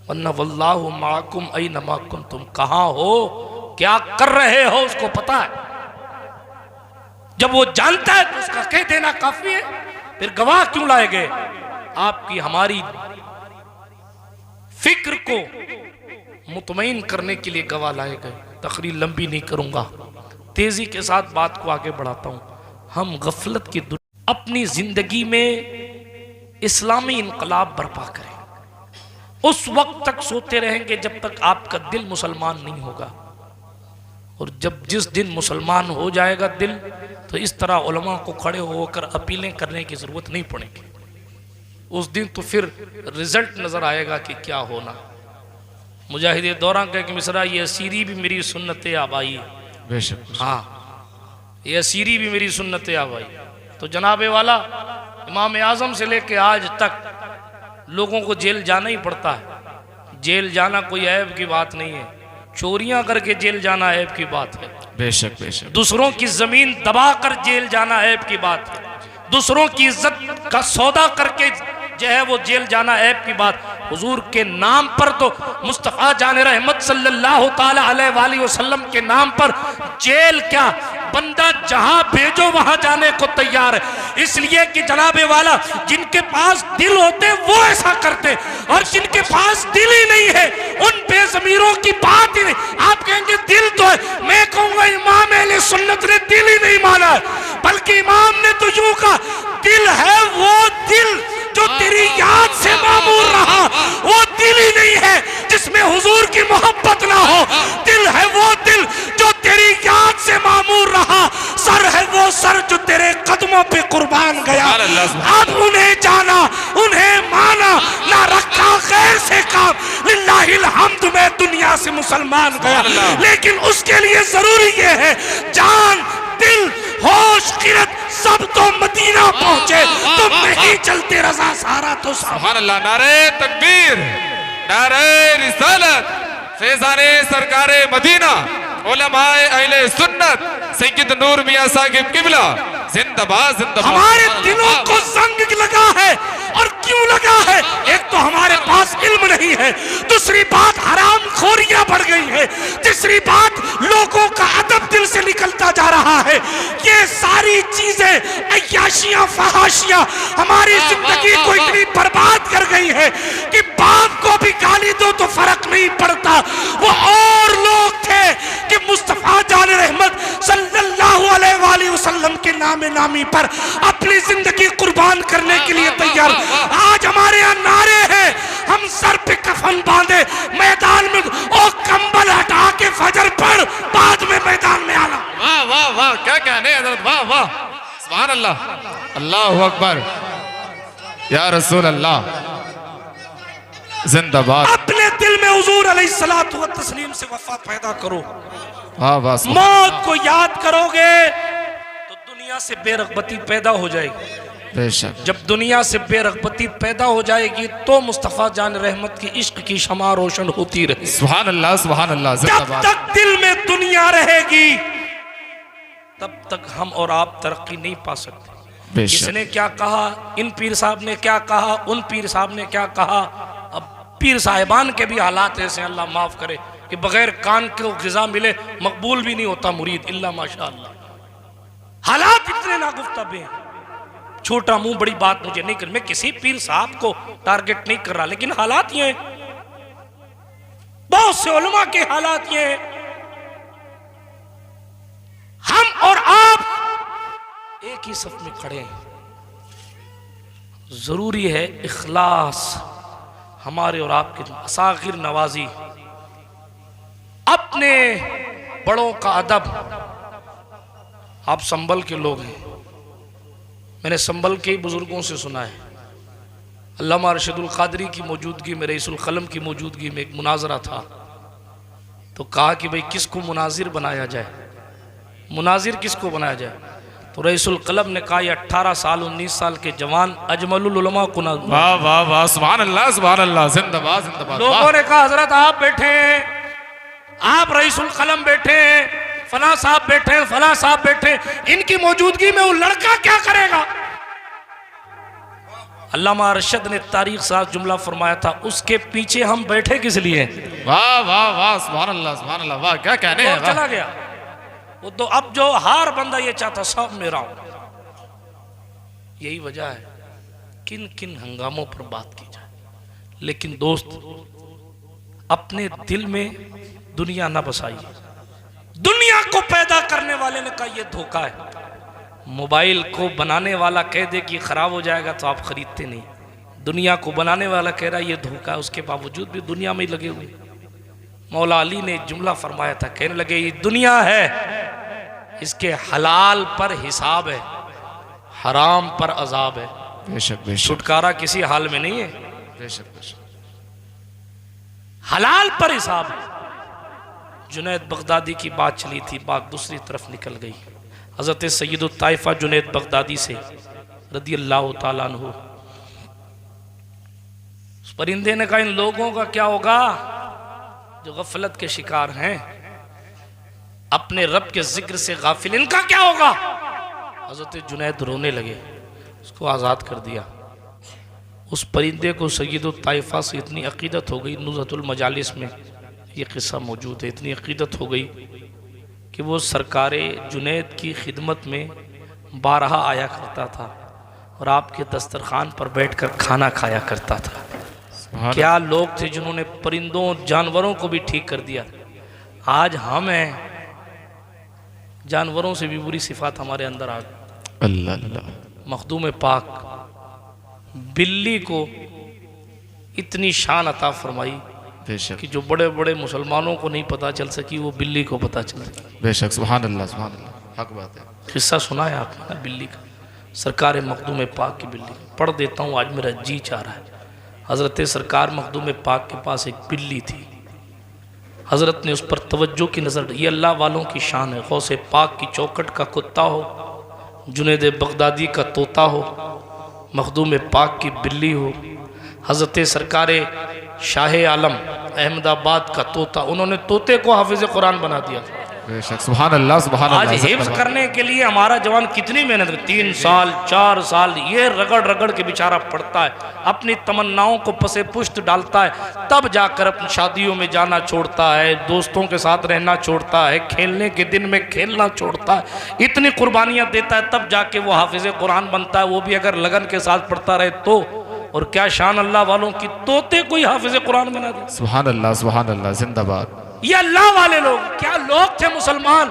वन्ना वल्लाहु माकुम ऐनमा कुंतुम, कहां हो क्या कर रहे हो उसको पता है। जब वो जानता है तो उसका कह देना काफी है, फिर गवाह क्यों लाए गए? आपकी हमारी फिक्र को मुतमईन करने के लिए गवाह लाए गए। तकरीर लंबी नहीं करूंगा, तेजी के साथ बात को आगे बढ़ाता हूं। हम गफलत की अपनी जिंदगी में इस्लामी इनकलाब बर्पा करें। उस वक्त तक सोते रहेंगे जब तक आपका दिल मुसलमान नहीं होगा, और जब जिस दिन मुसलमान हो जाएगा दिल, तो इस तरह उलमा को खड़े होकर अपीलें करने की जरूरत नहीं पड़ेगी। उस दिन तो फिर रिजल्ट नजर आएगा कि क्या होना। मुजाहिद दौरान कह के मिसरा, ये असीरी भी मेरी सुन्नत आबाई है। बेशक। हाँ, ये असीरी भी मेरी सुन्नत आबाई। तो जनाबे वाला इमाम आजम से लेके आज तक लोगों को जेल जाना ही पड़ता है। जेल जाना कोई ऐब की बात नहीं है, चोरियां करके जेल जाना ऐब की बात है। बेशक बेशक। दूसरों की जमीन दबाकर जेल जाना ऐब की बात है। दूसरों की इज्जत का सौदा करके जो है वो जेल जाना ऐब की बात। हुजूर के नाम पर तो मुस्तफ़ा जान रहमत सल्लल्लाहु ताला अलैहि वसल्लम के नाम पर जेल क्या, बंदा जहां भेजो वहां जाने को तैयार है। इसलिए कि जनाबे वाला जिनके पास दिल होते वो ऐसा करते, और जिनके पास दिल ही नहीं है उन बेज़मीरों की बात ही नहीं। आप कहेंगे दिल तो है, मैं कहूंगा इमाम अहले सुन्नत ने दिल ही नहीं माना है, बल्कि इमाम ने तो यूं कहा दिल है वो दिल जो तेरी याद से मामूर रहा, वो दिल ही नहीं है जिसमें हुजूर की मोहब्बत ना हो। दिल है वो दिल जो तेरी याद से मामूर रहा, सर है वो सर जो तेरे कदमों पे कुर्बान गया। अब उन्हें जाना, उन्हें माना, ना रखा गैर से काम, लिल्लाह वलिल्लाहिल हम्द मैं दुनिया से मुसलमान गया, लेकिन उसके लिए जरूरी ये है जान दिल होश किरत सब तो मदीना पहुंचे, तुम नहीं चलते रजा सारा तो सुभान अल्लाह। नारे तकबीर, नारे रिसालत, फैज़ाने सरकारे मदीना, उलमाए अहले सुन्नत, सैयद नूर मियां साहिब किबला जिंदाबाद जिंदाबाद। हमारे दिलों को जंग लगा है, और क्यों लगा है? एक तो हमारे पास इल्म नहीं है, दूसरी बात हराम खोरियां बढ़ गई है, तीसरी बात लोगों का अदब दिल से निकलता जा रहा है। ये सारी चीजें अय्याशियां फहाशियां हमारी जिंदगी को इतनी बर्बाद कर गई है कि बाप को भी गाली दो तो फर्क नहीं पड़ता। वो और लोग थे कि मुस्तफा जान रहमत सल्लल्लाहु अलैहि वसल्लम के नामे नामी पर अपनी जिंदगी कुर्बान करने के लिए तैयार। आज हमारे यहाँ नारे हैं, हम सर पे कफन बांधे मैदान में, ओ कंबल हटा के फजर पढ़, बाद में मैदान में आना। वाह वाह वाह, क्या कहने हजरत, वाह वाह, सुभान अल्लाह, अल्लाहु अकबर, या रसूल अल्लाह, जिंदाबाद। अपने दिल में हुजूर अलैहिस्सलातु व तस्लीम से वफा पैदा करो। वाह वाह, मौत को याद करोगे तो दुनिया से बेरगबती पैदा हो जाएगी। बेशक, जब दुनिया से बेरगबती पैदा हो जाएगी तो मुस्तफा जान रहमत की इश्क की शमा रोशन होती रहे। सुभान अल्लाह, सुभान अल्लाह, जब जिंदाबाद। तक दिल में दुनिया रहेगी तब तक हम और आप तरक्की नहीं पा सकते। बेशक, इसने क्या कहा, इन पीर साहब ने क्या कहा, उन पीर साहब ने क्या कहा। अब पीर साहिबान के भी हालात ऐसे, अल्लाह माफ करे, कि बगैर कान को ग़िज़ा मिले मकबूल भी नहीं होता मुरीद, इल्ला माशाअल्लाह। हालात इतने नागुफ्ताबे हैं। छोटा मुंह बड़ी बात मुझे नहीं कर, मैं किसी पीर साहब को टारगेट नहीं कर रहा, लेकिन हालात ये हैं, बहुत से उलमा के हालात ये हैं। हम और आप एक ही सफ में खड़े हैं। जरूरी है इखलास, हमारे और आपके असागिर नवाजी, अपने बड़ों का अदब। आप संभल के लोग हैं, मैंने संभल के बुजुर्गों से सुना है। अल्लामा अरशदुल क़ादरी की मौजूदगी में, रईसुल क़लम की मौजूदगी में एक मुनाजरा था, तो कहा कि भाई किसको मुनाजिर बनाया जाए, मुनाजिर किसको बनाया जाए। तो रईसुल क़लम ने कहा, ये 18 साल 19 साल के जवान अजमलुल उलमा को ना। वाह वाह वाह, सुभान अल्लाह, सुभान अल्लाह, जिंदाबाद जिंदाबाद। लोगों ने कहा हजरत आप बैठे हैं, आप रईसुल क़लम बैठे हैं, फला साहब बैठे हैं, फला साहब बैठे हैं, इनकी मौजूदगी में वो लड़का क्या करेगा। अल्लामा अरशद ने तारीख साहब जुमला फरमाया था, उसके पीछे हम बैठे किस लिए। वाह वाह वाह, सुभान अल्लाह, सुभान अल्लाह, वाह क्या कहने हैं। चला गया वो तो, अब जो हार बंदा ये चाहता सब मेरा हो। यही वजह है किन किन हंगामों पर बात की जाए। लेकिन दोस्त, अपने दिल में दुनिया ना बसाइए। दुनिया को पैदा करने वाले ने कहा यह धोखा है। मोबाइल को बनाने वाला कह दे कि खराब हो जाएगा तो आप खरीदते नहीं। दुनिया को बनाने वाला कह रहा है ये धोखा है, उसके बावजूद भी दुनिया में ही लगे हुए। मौला अली ने एक जुमला फरमाया था, कहने लगे ये दुनिया है, इसके हलाल पर हिसाब है, हराम पर अजाब है। बेशक बेशक, छुटकारा किसी हाल में नहीं है। बेशक बेशक, हलाल पर हिसाब है। जुनैद बगदादी की बात चली थी, बात दूसरी तरफ निकल गई। हज़रत सैयदुत ताइफा जुनैद बगदादी से रदियल्लाहु ताला अन्हु, उस परिंदे ने कहा इन लोगों का क्या होगा जो गफलत के शिकार हैं, अपने रब के जिक्र से गाफिल, इनका क्या होगा। हज़रत जुनैद रोने लगे, उसको आज़ाद कर दिया। उस परिंदे को सैयदुत ताइफा से इतनी अकीदत हो गई, नुज़हतुल मजालिस में ये किस्सा मौजूद है, इतनी अकीदत हो गई कि वो सरकारे जुनैद की खिदमत में बारहा आया करता था और आपके दस्तरखान पर बैठकर खाना खाया करता था। क्या लोग थे जिन्होंने परिंदों जानवरों को भी ठीक कर दिया। आज हम हैं, जानवरों से भी बुरी सिफात हमारे अंदर आ गई। अल्लाह अल्लाह। मखदूम पाक बिल्ली को इतनी शान अता फरमाई कि जो बड़े बड़े मुसलमानों को नहीं पता चल सकी वो बिल्ली को पता चल सकी। बेशक, सुभान अल्लाह, सुभान अल्लाह, हक बात है। किस्सा सुना है आपने ना बिल्ली का, सरकार मखदूम पाक की बिल्ली। पढ़ देता हूँ, आज मेरा जी चाह रहा है। हज़रत सरकार मखदूम पाक के पास एक बिल्ली थी। हज़रत ने उस पर तवज्जो की नज़र, ये अल्लाह वालों की शान है, गौसे पाक की चौखट का कुत्ता हो, जुनैद बगदादी का तोता हो, मखदूम पाक की बिल्ली हो, हज़रत सरकार शाह आलम अहमदाबाद का तोता, उन्होंने तोते को हाफिज़ कुरान बना दिया। बेशक, सुभान अल्लाह, सुभान आज अल्लाह। हिफ्ज़ करने के लिए हमारा जवान कितनी मेहनत करे, 3 साल 4 साल ये रगड़ रगड़ के बेचारा पढ़ता है, अपनी तमन्नाओं को पसे पुष्ट डालता है, तब जाकर अपनी शादियों में जाना छोड़ता है, दोस्तों के साथ रहना छोड़ता है, खेलने के दिन में खेलना छोड़ता है, इतनी कुर्बानियाँ देता है, तब जाके वो हाफिज़ कुरान बनता है, वो भी अगर लगन के साथ पढ़ता रहे तो। और क्या शान अल्लाह वालों की, तोते कोई हाफिज़ कुरान बना दे। सुभान अल्लाह, जिंदाबाद। ये अल्लाह वाले लोग, क्या लोग थे मुसलमान।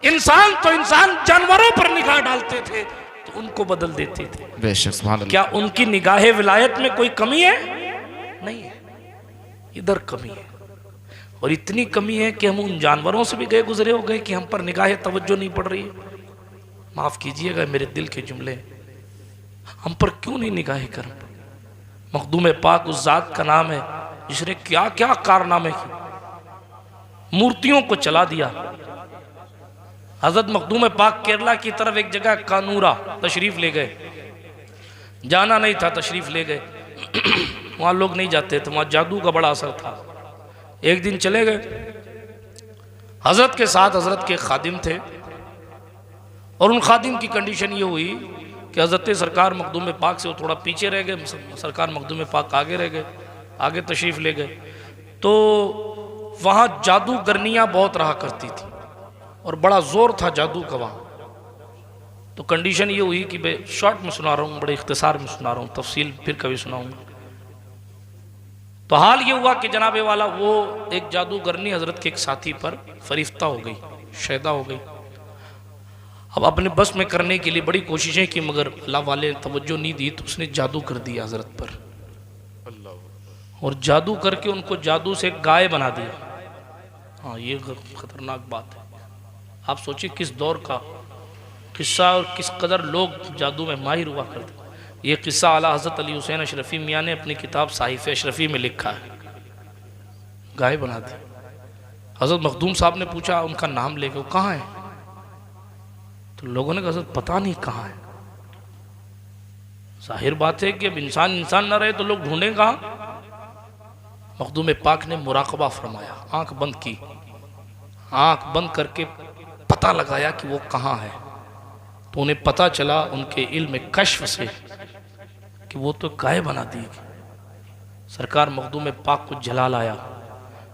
इंसान तो इंसान, जानवरों पर निगाह डालते थे तो उनको बदल देते थे। बेशक, सुभान अल्लाह। क्या उनकी निगाह विलायत में कोई कमी है? नहीं है, इधर कमी है। और इतनी कमी है कि हम उन जानवरों से भी गए गुजरे हो गए कि हम पर निगाह तवज्जो नहीं पड़ रही है। माफ कीजिएगा मेरे दिल के जुमले, हम पर क्यों नहीं निगाह कर। मखदूम पाक उस जात का नाम है जिसने क्या क्या कारनामे किए, मूर्तियों को चला दिया। हजरत मखदूम पाक केरला की तरफ एक जगह कानूरा तशरीफ ले गए, जाना नहीं था तशरीफ ले गए। वहाँ लोग नहीं जाते थे, वहाँ जादू का बड़ा असर था। एक दिन चले गए, हजरत के साथ हजरत के खादिम थे, और उन खादिम की कंडीशन ये हुई कि हजरत सरकार मखदूम पाक से वो थोड़ा पीछे रह गए, सरकार मखदूम पाक आगे रह गए, आगे तशरीफ ले गए। तो वहाँ जादूगरनियाँ बहुत रहा करती थी और बड़ा ज़ोर था जादू का वहाँ। तो कंडीशन ये हुई कि मैं शॉर्ट में सुना रहा हूँ, बड़े इख्तिसार में सुना रहा हूँ, तफसील फिर कभी सुनाऊँगा। तो हाल ये हुआ कि जनाबे वाला वो एक जादूगरनी हजरत के एक साथी पर फरिश्ता हो गई, शैदा हो गई। अब अपने बस में करने के लिए बड़ी कोशिशें की, मगर अल्लाह वाले ने तवज्जो नहीं दी, तो उसने जादू कर दिया हजरत पर, और जादू करके उनको जादू से गाय बना दिया। हाँ, ये खतरनाक बात है। आप सोचिए किस दौर का किस्सा और किस कदर लोग जादू में माहिर हुआ करते। ये किस्सा आला हज़रत अली हुसैन अशरफ़ी मियाँ ने अपनी किताब साहिफ़ अशरफ़ी में लिखा है। गाय बना दी। हज़रत मखदूम साहब ने पूछा, उनका नाम लेके, वो कहाँ है? तो लोगों ने कहा हज़रत पता नहीं कहाँ है। जाहिर बात है कि अब इंसान ना रहे तो लोग ढूंढें कहाँ। मखदूम पाक ने मुराकबा फरमाया, आंख बंद की, आंख बंद करके पता लगाया कि वो कहाँ है। तो उन्हें पता चला उनके इल्म कश्फ से कि वो तो गाय बना दी। सरकार मखदूम पाक को जलाल आया,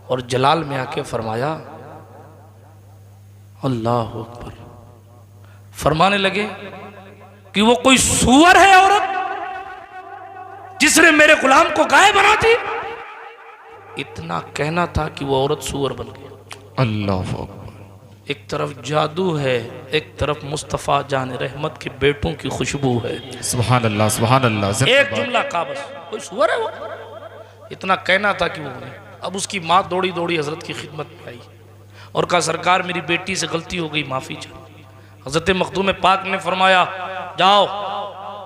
और जलाल में आके फरमाया अल्लाह अकबर। फरमाने लगे कि वो कोई सूअर है औरत जिसने मेरे गुलाम को गाय बना दी। इतना कहना था कि वो औरत सूअर बन गई। अल्लाह अकबर। एक तरफ जादू है, एक तरफ मुस्तफ़ा जान रहमत के बेटों की खुशबू है। सुभान अल्लाह, सुभान अल्लाह। एक जुमला का बस, कोई सूअर है वो, इतना कहना था कि वो नहीं। अब उसकी माँ दौड़ी दौड़ी हजरत की खिदमत में आई और कहा सरकार मेरी बेटी से गलती हो गई, माफ़ी चाह। हजरत मखदूम पाक ने फरमाया जाओ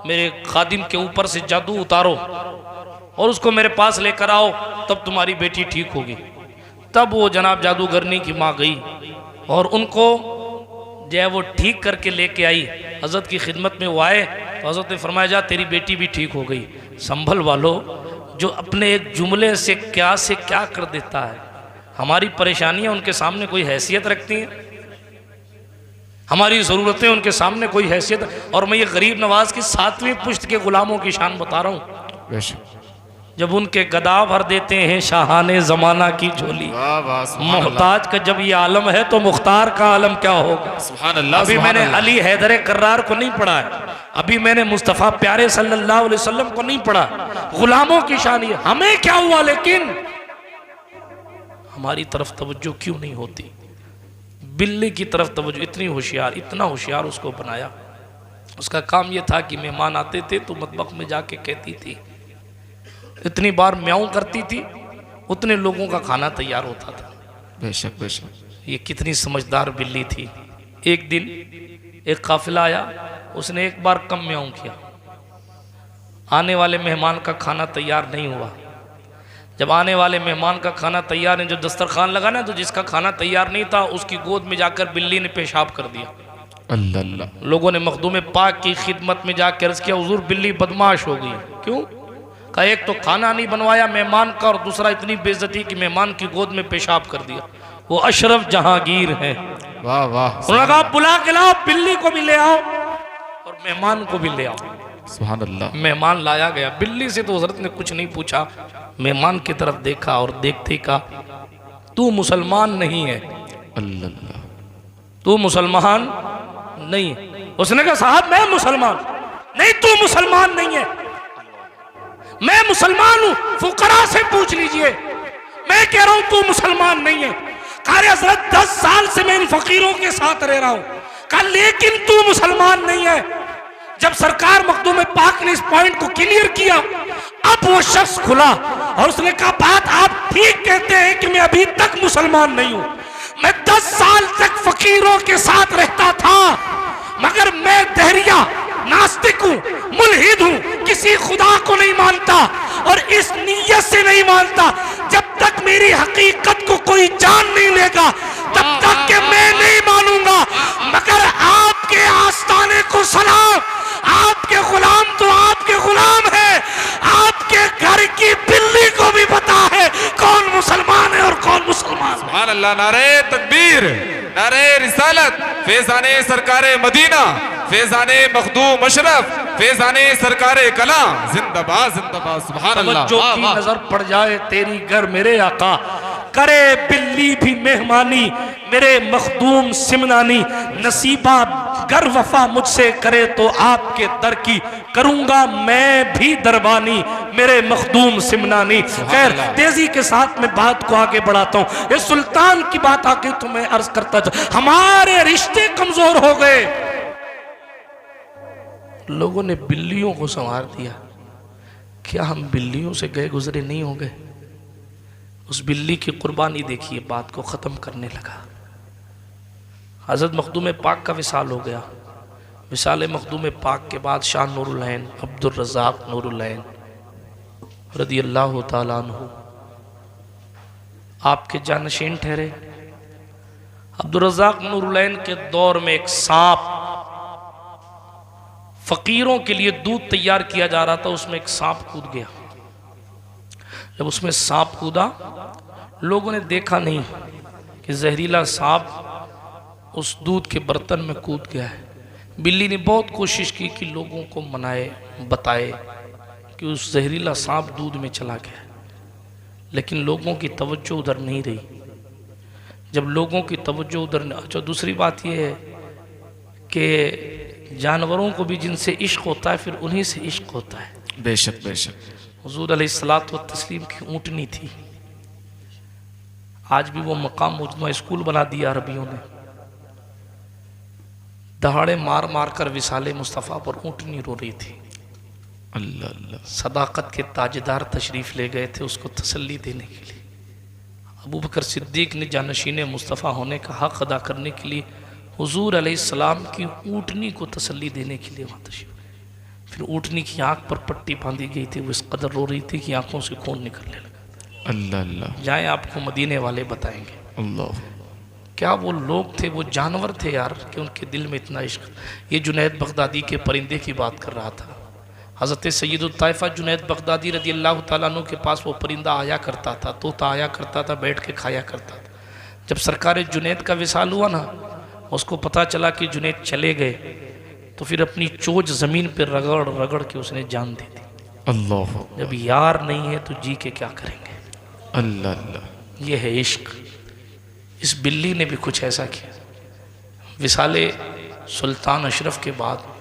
मेरे खादिम के ऊपर से जादू उतारो और उसको मेरे पास लेकर आओ, तब तुम्हारी बेटी ठीक होगी। तब वो जनाब जादूगरनी की माँ गई और उनको जो है वो ठीक करके लेके आई। हजरत की खिदमत में वो आए तो हजरत ने फरमाया जा तेरी बेटी भी ठीक हो गई। संभल वालो, जो अपने एक जुमले से क्या कर देता है। हमारी परेशानियां उनके सामने कोई हैसियत रखती हैं, हमारी ज़रूरतें उनके सामने कोई हैसियत। और मैं ये गरीब नवाज की 7वीं पुश्त के गुलामों की शान बता रहा हूँ। जब उनके गदा भर देते हैं शाहाने ज़माना की झोली, मोहताज का जब ये आलम है तो मुख्तार का आलम क्या होगा। सुभान अल्लाह। अभी मैंने अली हैदर कर्रार को नहीं पढ़ा है, अभी मैंने मुस्तफ़ा प्यारे सल्लल्लाहु अलैहि वसल्लम को नहीं पढ़ा। गुलामों की शान ये, हमें क्या हुआ, लेकिन हमारी तरफ तवज्जो क्यों नहीं होती। बिल्ली की तरफ तवज्जो, इतनी होशियार, इतना होशियार उसको बनाया। उसका काम ये था कि मेहमान आते थे तो मतबख में जाके कहती थी, इतनी बार म्याऊं करती थी उतने लोगों का खाना तैयार होता था। बेशक बेशक। ये कितनी समझदार बिल्ली थी। एक दिन एक काफिला आया, उसने एक बार कम म्याऊं किया, आने वाले मेहमान का खाना तैयार नहीं हुआ। जब आने वाले मेहमान का खाना तैयार नहीं, जो दस्तरखान लगा ना, तो जिसका खाना तैयार नहीं था उसकी गोद में जाकर बिल्ली ने पेशाब कर दिया। अल्लाह अल्लाह। लोगों ने मखदूम पाक की खिदमत में जाकर अर्ज किया, हुजूर बिल्ली बदमाश हो गई। क्यों? कहा एक तो खाना नहीं बनवाया मेहमान का, और दूसरा इतनी बेइज्जती कि मेहमान की गोद में पेशाब कर दिया। वो अशरफ जहांगीर है। वाह वाह। उन्होंने कहा बुला के लाओ, बिल्ली को भी ले आओ और मेहमान को भी ले आओ। सुभान अल्लाह। मेहमान लाया गया। बिल्ली से तो हजरत ने कुछ नहीं पूछा, मेहमान की तरफ देखा और देखते कहा, तू मुसलमान नहीं है। अल्लाह अल्लाह। तू मुसलमान नहीं है। उसने कहा साहब मैं मुसलमान। नहीं, तू मुसलमान नहीं है। मैं मुसलमान हूं, फुकरा से पूछ लीजिए। मैं कह रहा हूं तू मुसलमान नहीं है। कहा हजरत 10 साल से मैं इन फकीरों के साथ रह रहा हूं। कहा लेकिन तू मुसलमान नहीं है। जब सरकार मखदूम पाक ने इस पॉइंट को क्लियर किया, अब वो शख्स खुला और उसने कहा बात आप ठीक कहते हैं कि मैं अभी तक मुसलमान नहीं हूं। मैं 10 साल तक फकीरों के साथ रहता था, मगर मैं दहरिया नास्तिक हूं, मुल्हिद हूं, किसी खुदा को नहीं मानता और इस नीयत से नहीं मानता जब तक मेरी हकीकत को कोई जान नहीं लेगा तब तक के मैं नहीं मानूंगा। मगर आपके आस्ताने को सलाम, आपके गुलाम तो आपके गुलाम है, आपके घर की बिल्ली को भी पता है कौन मुसलमान है और कौन मुसलमान। सुभान अल्लाह। नारे तकबीर, नारे रिसालत, फैजाने सरकारे मदीना, फैजाने मखदूम अशरफ, फैजाने सरकारे कलाम, जिंदाबाद जिंदाबाद। सुभान अल्लाह। जो की नजर पड़ जाए तेरी घर मेरे आका, करे बिल्ली भी मेहमानी मेरे मखदूम सिमनानी, नसीबा गर वफा मुझसे करे तो आपके दर की करूंगा मैं भी दरबानी मेरे मखदूम सिमनानी। खैर तेजी के साथ मैं बात को आगे बढ़ाता हूँ। ये सुल्तान की बात आके तो मैं अर्ज करता था, हमारे रिश्ते कमजोर हो गए। लोगों ने बिल्लियों को संवार दिया। क्या हम बिल्लियों से गए गुजरे नहीं हो गए? उस बिल्ली की कुर्बानी देखिए, बात को ख़त्म करने लगा। हज़रत मखदूम पाक का विसाल हो गया। विसाल मखदूम पाक के बाद शाह नूरुल-ऐन अब्दुर रज़ाक नूरुल-ऐन रज़ी अल्लाह ताला अन्हु आपके जानशीन ठहरे। अब्दुर रज़ाक नूरुल-ऐन के दौर में एक सांप, फकीरों के लिए दूध तैयार किया जा रहा था, उसमें एक सांप कूद गया। जब उसमें सांप कूदा, लोगों ने देखा नहीं कि जहरीला सांप उस दूध के बर्तन में कूद गया है। बिल्ली ने बहुत कोशिश की कि लोगों को मनाए, बताए कि उस जहरीला सांप दूध में चला गया, लेकिन लोगों की तवज्जो उधर नहीं रही। जब लोगों की तवज्जो उधर, अच्छा दूसरी बात यह है कि जानवरों को भी जिनसे इश्क होता है फिर उन्हीं से इश्क होता है। बेशक बेशक। हुजूर अलैहिस्सलात व तस्लीम की ऊँटनी थी, आज भी वो मकाम मौजूदा स्कूल बना दिया अरबियों ने। दहाड़े मार मार कर विसाले मुस्तफ़ा पर ऊँटनी रो रही थी। अल्लाह अल्लाह। सदाकत के ताजदार तशरीफ़ ले गए थे उसको तसल्ली देने के लिए। अबू बकर सिद्दीक ने जानशीन मुस्तफ़ा होने का हक़ अदा करने के लिए हुजूर अलैहिस्सलाम की ऊँटनी को तसल्ली देने के लिए वहाँ तशरीफ़। फिर ऊँटनी की आँख पर पट्टी बांधी गई थी, वो इस कदर रो रही थी कि आँखों से खून निकलने लगा। अल्लाह अल्लाह। जाएँ आपको मदीने वाले बताएंगे अल्लाह। क्या वो लोग थे, वो जानवर थे यार कि उनके दिल में इतना इश्क। ये जुनैद बगदादी के परिंदे की बात कर रहा था। हज़रत सैयदुत ताइफ़ा जुनैद बगदादी रज़ी अल्लाह ताला अन्हु के पास वो परिंदा आया करता था, तोता आया करता था, बैठ के खाया करता था। जब सरकार जुनैद का विसाल हुआ ना, उसको पता चला कि जुनैद चले गए, तो फिर अपनी चोंच ज़मीन पर रगड़ रगड़ के उसने जान दी थी। अल्लाह। जब यार नहीं है तो जी के क्या करेंगे। अल्लाह अल्लाह। ये है इश्क। इस बिल्ली ने भी कुछ ऐसा किया। विसाले सुल्तान अशरफ के बाद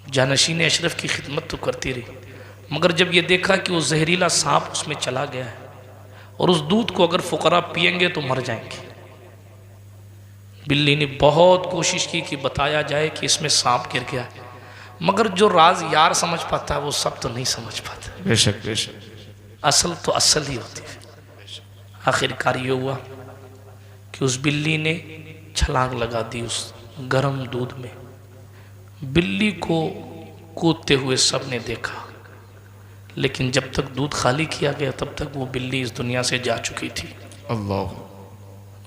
जानशीन अशरफ की खिदमत तो करती रही, मगर जब ये देखा कि वो जहरीला सांप उसमें चला गया है और उस दूध को अगर फुकरा पिएंगे तो मर जाएंगे, बिल्ली ने बहुत कोशिश की कि बताया जाए कि इसमें सांप गिर गया है, मगर जो राज यार समझ पाता है वो सब तो नहीं समझ पाता। बेशक बेशक। असल तो असल ही होती है। आखिरकार ये हुआ कि उस बिल्ली ने छलांग लगा दी उस गर्म दूध में। बिल्ली को कूदते हुए सब ने देखा, लेकिन जब तक दूध खाली किया गया तब तक वो बिल्ली इस दुनिया से जा चुकी थी। अल्लाह।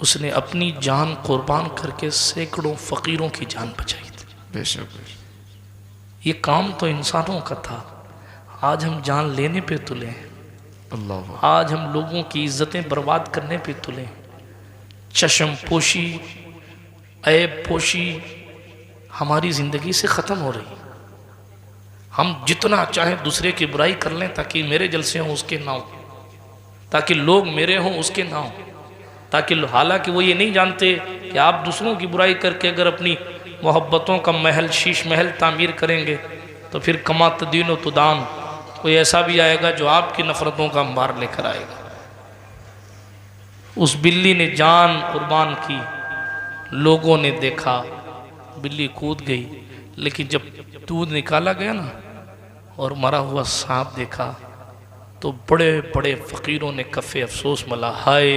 उसने अपनी जान कुर्बान करके सैकड़ों फ़कीरों की जान बचाई थी। बेशक। ये काम तो इंसानों का था, आज हम जान लेने पे तुले हैं। अल्लाह। आज हम लोगों की इज्जतें बर्बाद करने पे तुले हैं। चश्म पोशी, ऐब पोशी हमारी ज़िंदगी से ख़त्म हो रही। हम जितना चाहें दूसरे की बुराई कर लें ताकि मेरे जलसे हों उसके ना हो, ताकि लोग मेरे हों उसके ना हो, ताकि हालांकि वो ये नहीं जानते कि आप दूसरों की बुराई करके अगर अपनी मोहब्बतों का महल, शीश महल तामीर करेंगे तो फिर कमा तदीन व तुदान, कोई ऐसा भी आएगा जो आपकी नफ़रतों का अंबार लेकर आएगा। उस बिल्ली ने जान कुर्बान की, लोगों ने देखा, बिल्ली कूद गई, लेकिन जब दूध निकाला गया ना और मरा हुआ सांप देखा तो बड़े बड़े फ़कीरों ने कफ़े अफसोस मला, हाय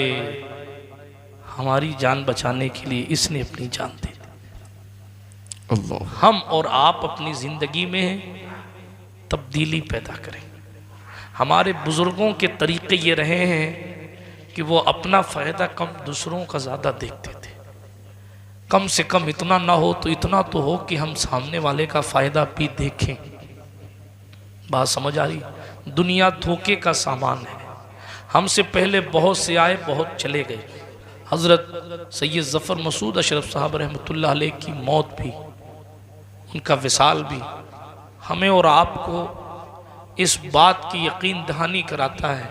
हमारी जान बचाने के लिए इसने अपनी जान दे दी। अल्लाह। हम और आप अपनी ज़िंदगी में तब्दीली पैदा करें। हमारे बुज़ुर्गों के तरीक़े ये रहे हैं कि वो अपना फ़ायदा कम दूसरों का ज़्यादा देखते थे। कम से कम इतना ना हो तो इतना तो हो कि हम सामने वाले का फ़ायदा भी देखें। बात समझ आ रही? दुनिया धोखे का सामान है। हमसे पहले बहुत से आए, बहुत चले गए। हज़रत सैयद ज़फ़र मसूद अशरफ साहब रहमतुल्लाह अलैह की मौत भी, उनका विसाल भी हमें और आपको इस बात की यकीन दहानी कराता है,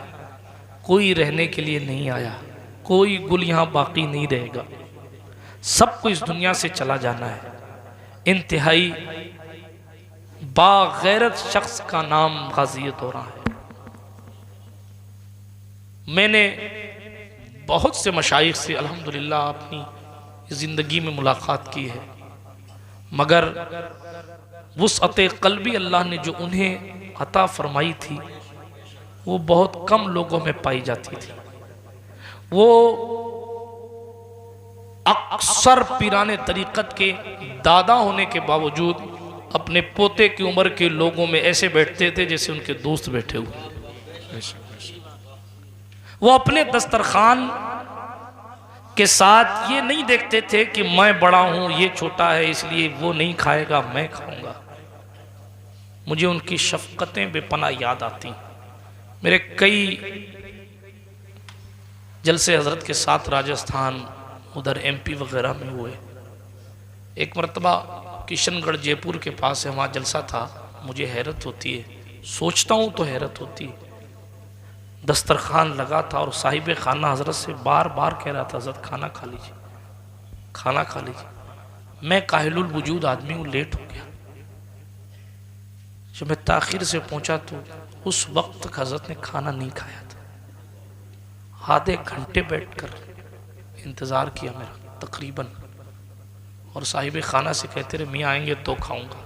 कोई रहने के लिए नहीं आया, कोई गुल यहाँ बाकी नहीं रहेगा, सबको इस दुनिया से चला जाना है। इंतहाई बागैरत शख्स का नाम गाज़ी दौरा है। मैंने बहुत से मशाइख से अल्हम्दुलिल्लाह अपनी ज़िंदगी में मुलाकात की है, मगर वुसअते क़ल्बी अल्लाह ने जो उन्हें अता फरमाई थी वो बहुत कम लोगों में पाई जाती थी। वो अक्सर पीराने तरीक़त के दादा होने के बावजूद अपने पोते की उम्र के लोगों में ऐसे बैठते थे जैसे उनके दोस्त बैठे हुए। वो अपने दस्तरखान के साथ ये नहीं देखते थे कि मैं बड़ा हूं, ये छोटा है इसलिए वो नहीं खाएगा मैं खाऊंगा। मुझे उनकी शफ़क़तें बेपनाह याद आती। मेरे कई जलसे हज़रत के साथ राजस्थान, उधर MP वगैरह में हुए। एक मरतबा किशनगढ़ जयपुर के पास है, वहाँ जलसा था। मुझे हैरत होती है, सोचता हूँ तो हैरत होती है। दस्तरखान लगा था और साहिब खाना हज़रत से बार बार कह रहा था, हज़रत खाना खा लीजिए, खाना खा लीजिए। मैं काहिलुल वजूद आदमी हूँ, लेट हो गया। जब मैं ताख़ीर से पहुँचा तो उस वक्त तक हज़रत ने खाना नहीं खाया था। आधे घंटे बैठकर इंतज़ार किया मेरा तकरीबन, और साहिब खाना से कहते रहे मियाँ आएंगे तो खाऊंगा।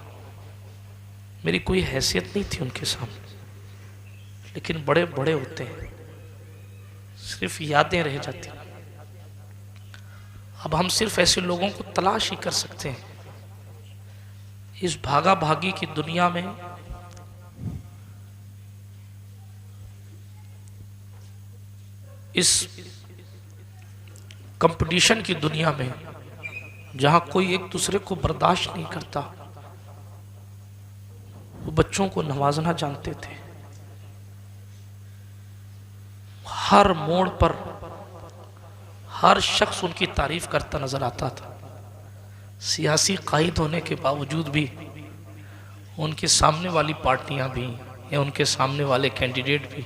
मेरी कोई हैसियत नहीं थी उनके सामने, लेकिन बड़े बड़े होते हैं, सिर्फ यादें रह जाती। अब हम सिर्फ ऐसे लोगों को तलाश ही कर सकते हैं। इस भागा भागी की दुनिया में इस कंपटीशन की दुनिया में जहां कोई एक दूसरे को बर्दाश्त नहीं करता, वो बच्चों को नवाजना जानते थे। हर मोड़ पर हर शख्स उनकी तारीफ करता नजर आता था। सियासी कायद होने के बावजूद भी उनके सामने वाली पार्टियां भी या उनके सामने वाले कैंडिडेट भी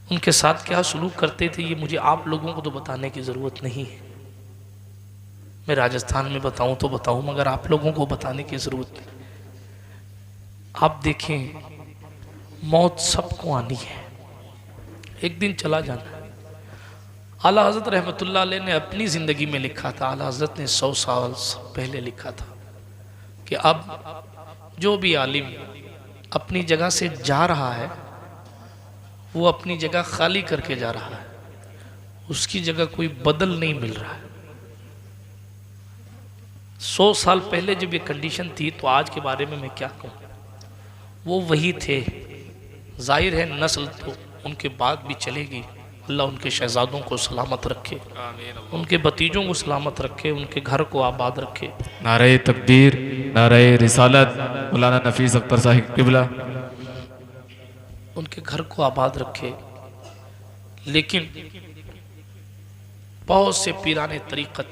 उनके साथ क्या सलूक करते थे, ये मुझे आप लोगों को तो बताने की ज़रूरत नहीं है। मैं राजस्थान में बताऊं तो बताऊं, मगर आप लोगों को बताने की ज़रूरत नहीं। आप देखें, मौत सबको आनी है, एक दिन चला जाना है। आला हज़रत रहमतुल्लाह अलैह ने अपनी ज़िंदगी में लिखा था, आला हज़रत ने 100 साल पहले लिखा था कि अब जो भी आलिम अपनी जगह से जा रहा है वो अपनी जगह खाली करके जा रहा है, उसकी जगह कोई बदल नहीं मिल रहा है। 100 साल पहले जब ये कंडीशन थी तो आज के बारे में मैं क्या कहूँ। वो वही थे। जाहिर है नस्ल तो उनके बाद भी चलेगी। अल्लाह उनके शहजादों को सलामत रखे, उनके भतीजों को सलामत रखे, उनके घर को आबाद रखे। नारे तकबीर, नारे रिसालत, मौलाना नफीस अख्तर साहिब किबला। उनके घर को आबाद रखे। लेकिन बहुत से पीराने तरीक़त,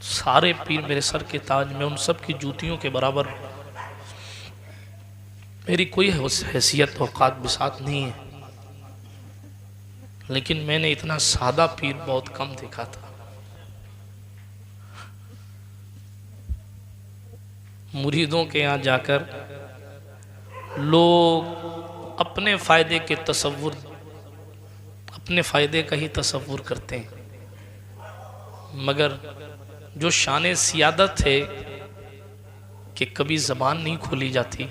सारे पीर मेरे सर के ताज में, उन सब की जूतियों के बराबर मेरी कोई हैसियत औकात बिसात नहीं है। लेकिन मैंने इतना सादा पीर बहुत कम देखा था। मुरीदों के यहाँ जाकर लोग अपने फ़ायदे के तसव्वुर, अपने फ़ायदे का ही तसव्वुर करते हैं, मगर जो शान सियादत है कि कभी ज़बान नहीं खोली जाती,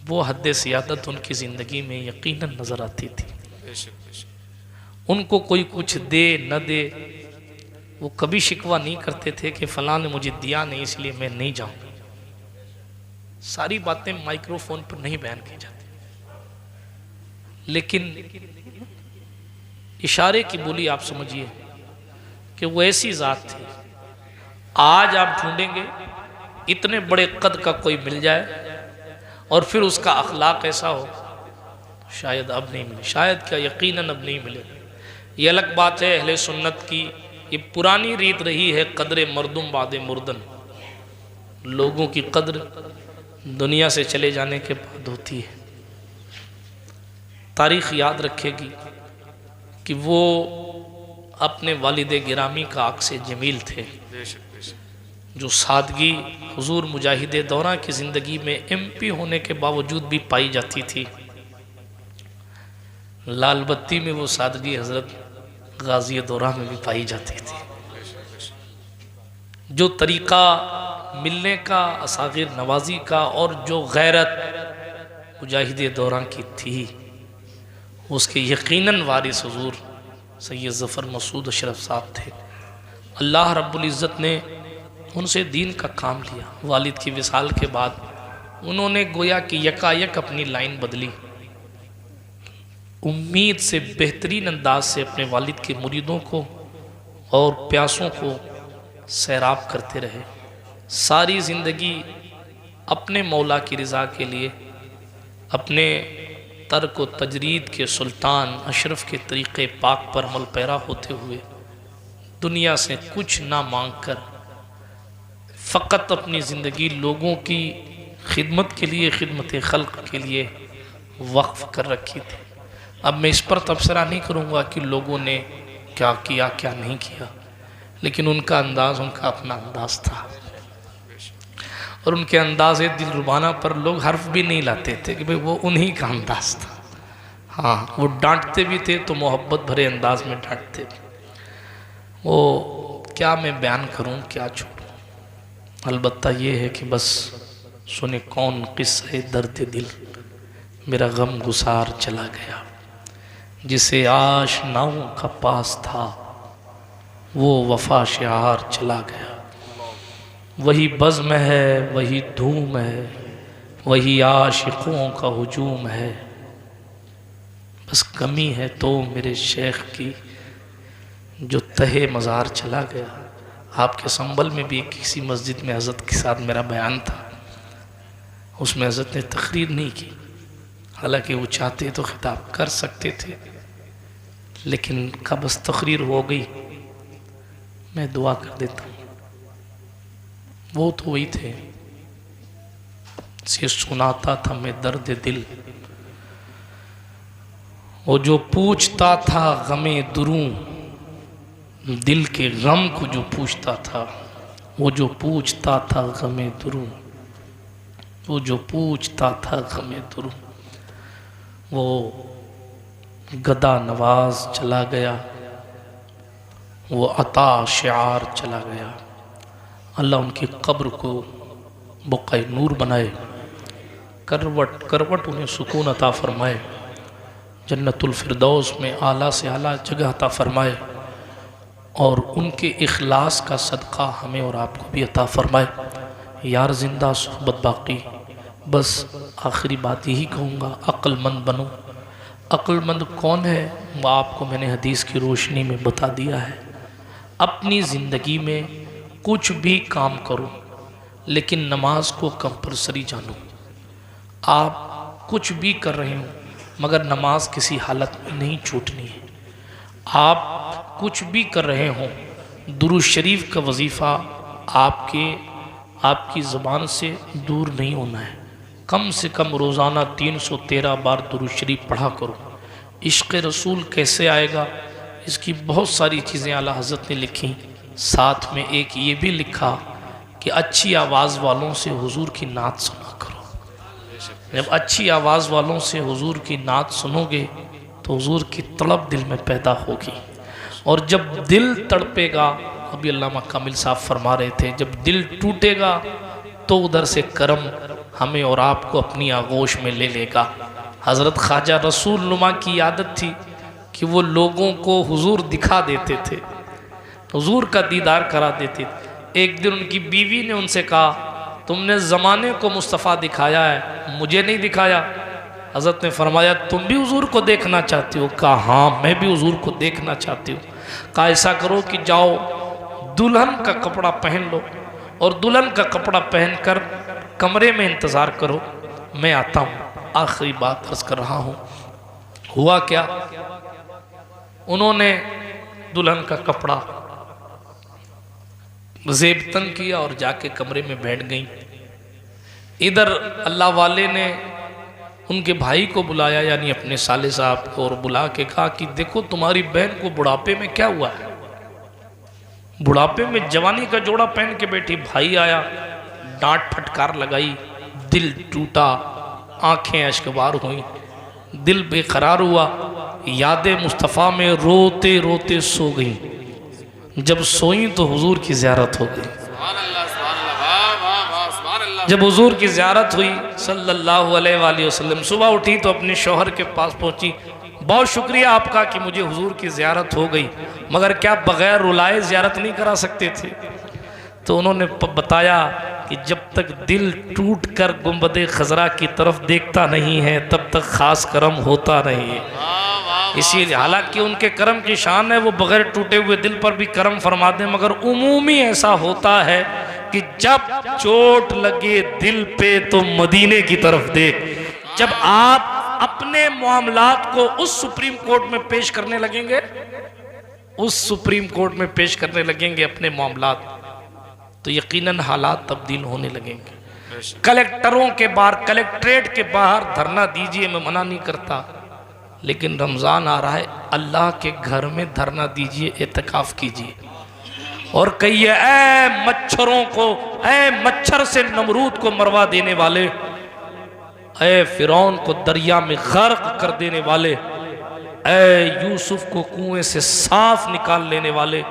वो हद सियादत उनकी ज़िंदगी में यकीनन नज़र आती थी। उनको कोई कुछ दे न दे, वो कभी शिकवा नहीं करते थे कि फ़लाँ ने मुझे दिया नहीं इसलिए मैं नहीं जाऊँ। सारी बातें माइक्रोफोन पर नहीं बयान की जाती, लेकिन इशारे की बोली आप समझिए कि वो ऐसी ज़ात थी। आज आप ढूंढेंगे इतने बड़े कद का कोई मिल जाए और फिर उसका अखलाक ऐसा हो, शायद अब नहीं मिले, शायद क्या यकीनन अब नहीं मिले। ये अलग बात है अहले सुन्नत की, ये पुरानी रीत रही है, कदर मर्दुम बादे मुर्दन, लोगों की कदर दुनिया से चले जाने के बाद होती है। तारीख़ याद रखेगी कि वो अपने वालिद गिरामी का अक्स जमील थे, जो सादगी हुजूर मुजाहिद दौरा की ज़िंदगी में MP होने के बावजूद भी पाई जाती थी। लाल बत्ती में वो सादगी हज़रत गाज़ी दौरा में भी पाई जाती थी। जो तरीक़ा मिलने का, असागिर नवाजी का, और जो गैरत मुजाहिद दौरा की थी, उसके यकीनन वारिस हुजूर सैयद ज़फ़र मसूद अशरफ साहब थे। अल्लाह रब्बुल इज़्ज़त ने उनसे दीन का काम लिया। वालिद की विसाल के बाद उन्होंने गोया कि यकायक अपनी लाइन बदली, उम्मीद से बेहतरीन अंदाज से अपने वालिद के मुरीदों को और प्यासों को सैराब करते रहे। सारी ज़िंदगी अपने मौला की रज़ा के लिए, अपने तर्क व तजरीद के सुल्तान अशरफ के तरीक़े पाक पर अमल पैरा होते हुए, दुनिया से कुछ ना मांग कर फ़कत अपनी ज़िंदगी लोगों की खिदमत के लिए, खिदमत खल्क़ के लिए वक्फ़ कर रखी थी। अब मैं इस पर तबसरा नहीं करूँगा कि लोगों ने क्या किया क्या नहीं किया, लेकिन उनका अंदाज़, उनका अपना अंदाज़ था, और उनके अंदाज़ दिलरुबाना पर लोग हर्फ भी नहीं लाते थे कि भाई वो उन्हीं का अंदाज़ था। हाँ, वो डांटते भी थे तो मोहब्बत भरे अंदाज में डांटते थे। वो क्या मैं बयान करूँ, क्या छोड़ूँ। अलबत्ता ये है कि बस सुने कौन किस्से दर्द दिल, मेरा गम गुसार चला गया, जिसे आशनाओं का पास था वो वफा शिआर चला गया। वही बज़्म है, वही धूम है, वही आशिकों का हुजूम है, बस कमी है तो मेरे शेख की जो तहे मज़ार चला गया। आपके संबल में भी किसी मस्जिद में हज़रत के साथ मेरा बयान था, उसमें हज़रत ने तकरीर नहीं की, हालांकि वो चाहते तो खिताब कर सकते थे, लेकिन का बस तकरीर हो गई। मैं दुआ कर देता हूँ, वो तो वही थे, से सुनाता था मैं दर्द दिल, वो जो पूछता था गमे दुरूं, दिल के गम को जो पूछता था, वो जो पूछता था गमे दुरूं, वो जो पूछता था गमे दुरूं, वो गदा नवाज चला गया, वो अता शिआर चला गया। अल्लाह उनकी कब्र को बुक़ाए नूर बनाए, करवट करवट उन्हें सुकून अता फरमाए, जन्नतुल फिरदौस में आला से आला जगह अता फरमाए, और उनके इखलास का सदका हमें और आपको भी अता फरमाए। यार जिंदा सोहबत बाकी, बस आखिरी बात यही कहूँगा, अक्लमंद बनो। अक्लमंद कौन है वो आपको मैंने हदीस की रोशनी में बता दिया है। अपनी ज़िंदगी में कुछ भी काम करो लेकिन नमाज को कंपलसरी जानो। आप कुछ भी कर रहे हो मगर नमाज किसी हालत में नहीं छूटनी है। आप कुछ भी कर रहे हो, दुरूद शरीफ का वजीफ़ा आपकी ज़बान से दूर नहीं होना है। कम से कम रोज़ाना 313 बार दुरूद शरीफ पढ़ा करो। इश्क़ रसूल कैसे आएगा, इसकी बहुत सारी चीज़ें आला हज़रत ने लिखी। साथ में एक ये भी लिखा कि अच्छी आवाज़ वालों से हुजूर की नात सुना करो। जब अच्छी आवाज़ वालों से हुजूर की नात सुनोगे तो हुजूर की तड़प दिल में पैदा होगी, और जब दिल तड़पेगा, अभी अल्लामा कामिल साहब फरमा रहे थे, जब दिल टूटेगा तो उधर से करम हमें और आपको अपनी आगोश में ले लेगा। हज़रत ख्वाजा रसूल नुमा की आदत थी कि वो लोगों को हुजूर दिखा देते थे, हुजूर का दीदार करा देते थे। एक दिन उनकी बीवी ने उनसे कहा, तुमने ज़माने को मुस्तफ़ा दिखाया है, मुझे नहीं दिखाया। हज़रत ने फरमाया, तुम भी हुजूर को देखना चाहती हो? कहा हाँ, मैं भी हुजूर को देखना चाहती हूँ। कहा ऐसा करो कि जाओ दुल्हन का कपड़ा पहन लो और दुल्हन का कपड़ा पहनकर कमरे में इंतज़ार करो, मैं आता हूँ। आखिरी बात अर्ज़ कर रहा हूँ, हुआ क्या, उन्होंने दुल्हन का कपड़ा ज़ेबतन किया और जाके कमरे में बैठ गई। इधर अल्लाह वाले ने उनके भाई को बुलाया, यानी अपने साले साहब को, और बुला के कहा कि देखो तुम्हारी बहन को बुढ़ापे में क्या हुआ है, बुढ़ापे में जवानी का जोड़ा पहन के बैठी। भाई आया, डांट फटकार लगाई, दिल टूटा, आंखें अश्कबार हुई, दिल बेकरार हुआ। यादे मुस्तफ़ा में रोते रोते सो गई। जब सोई तो हुजूर की ज़ियारत हो गई। जब हुजूर की ज़ियारत हुई सल्लल्लाहु अलैहि वसल्लम, सुबह उठी तो अपने शौहर के पास पहुंची, बहुत शुक्रिया आपका कि मुझे हुजूर की ज़ियारत हो गई, मगर क्या बग़ैर रुलाए ज़ियारत नहीं करा सकते थे? तो उन्होंने बताया कि जब तक दिल टूट कर गुंबद खजरा की तरफ देखता नहीं है तब तक ख़ास करम होता नहीं है। इसीलिए हालांकि उनके करम की शान है, वो बग़ैर टूटे हुए दिल पर भी करम फरमा दें, मगर उमूमी ऐसा होता है कि जब चोट लगे दिल पे तो मदीने की तरफ देख। जब आप अपने मामलात को उस सुप्रीम कोर्ट में पेश करने लगेंगे, उस सुप्रीम कोर्ट में पेश करने लगेंगे अपने मामलात, तो यकीनन हालात तब्दील होने लगेंगे। कलेक्टरों के बाहर, कलेक्ट्रेट के बाहर धरना दीजिए, मैं मना नहीं करता, लेकिन रमज़ान आ रहा है, अल्लाह के घर में धरना दीजिए, एतकाफ़ कीजिए और कहिए, ऐ मच्छरों को, ऐ मच्छर से नमरूद को मरवा देने वाले, ऐ फिरौन को दरिया में गर्क कर देने वाले, ऐ यूसुफ को कुएं से साफ निकाल लेने वाले,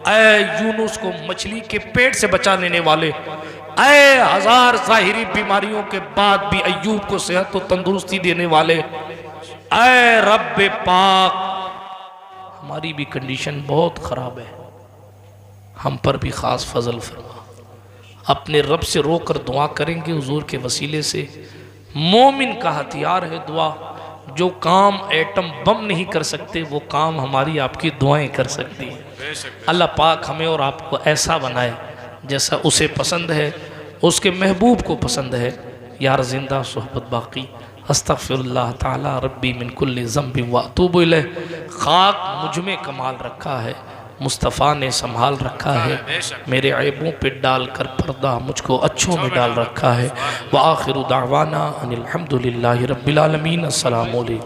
ऐ यूनुस को मछली के पेट से बचा लेने वाले, ऐ हजार ज़ाहिरी बीमारियों के बाद भी अय्यूब को सेहत और तंदुरुस्ती देने वाले, ऐ रब पाक, हमारी भी कंडीशन बहुत ख़राब है, हम पर भी ख़ास फजल फरमा। अपने रब से रोकर दुआ करेंगे हुजूर के वसीले से। मोमिन का हथियार है दुआ। जो काम एटम बम नहीं कर सकते वो काम हमारी आपकी दुआएं कर सकती हैं। अल्लाह पाक हमें और आपको ऐसा बनाए जैसा उसे पसंद है, उसके महबूब को पसंद है। यार जिंदा सोहबत बाकी। अस्तगफिरुल्लाह ताला रब्बी मिन कुल्लि ज़ंबि व अतूबु इलैह। खाक मुझ में कमाल रखा है, मुस्तफ़ा ने संभाल रखा है, मेरे ऐबों पे डालकर पर्दा मुझको अच्छों में डाल रखा है। व आखिरु दावाना अनिल हम्दुलिल्लाहि रब्बिल आलमीन। अस्सलामु अलैकुम।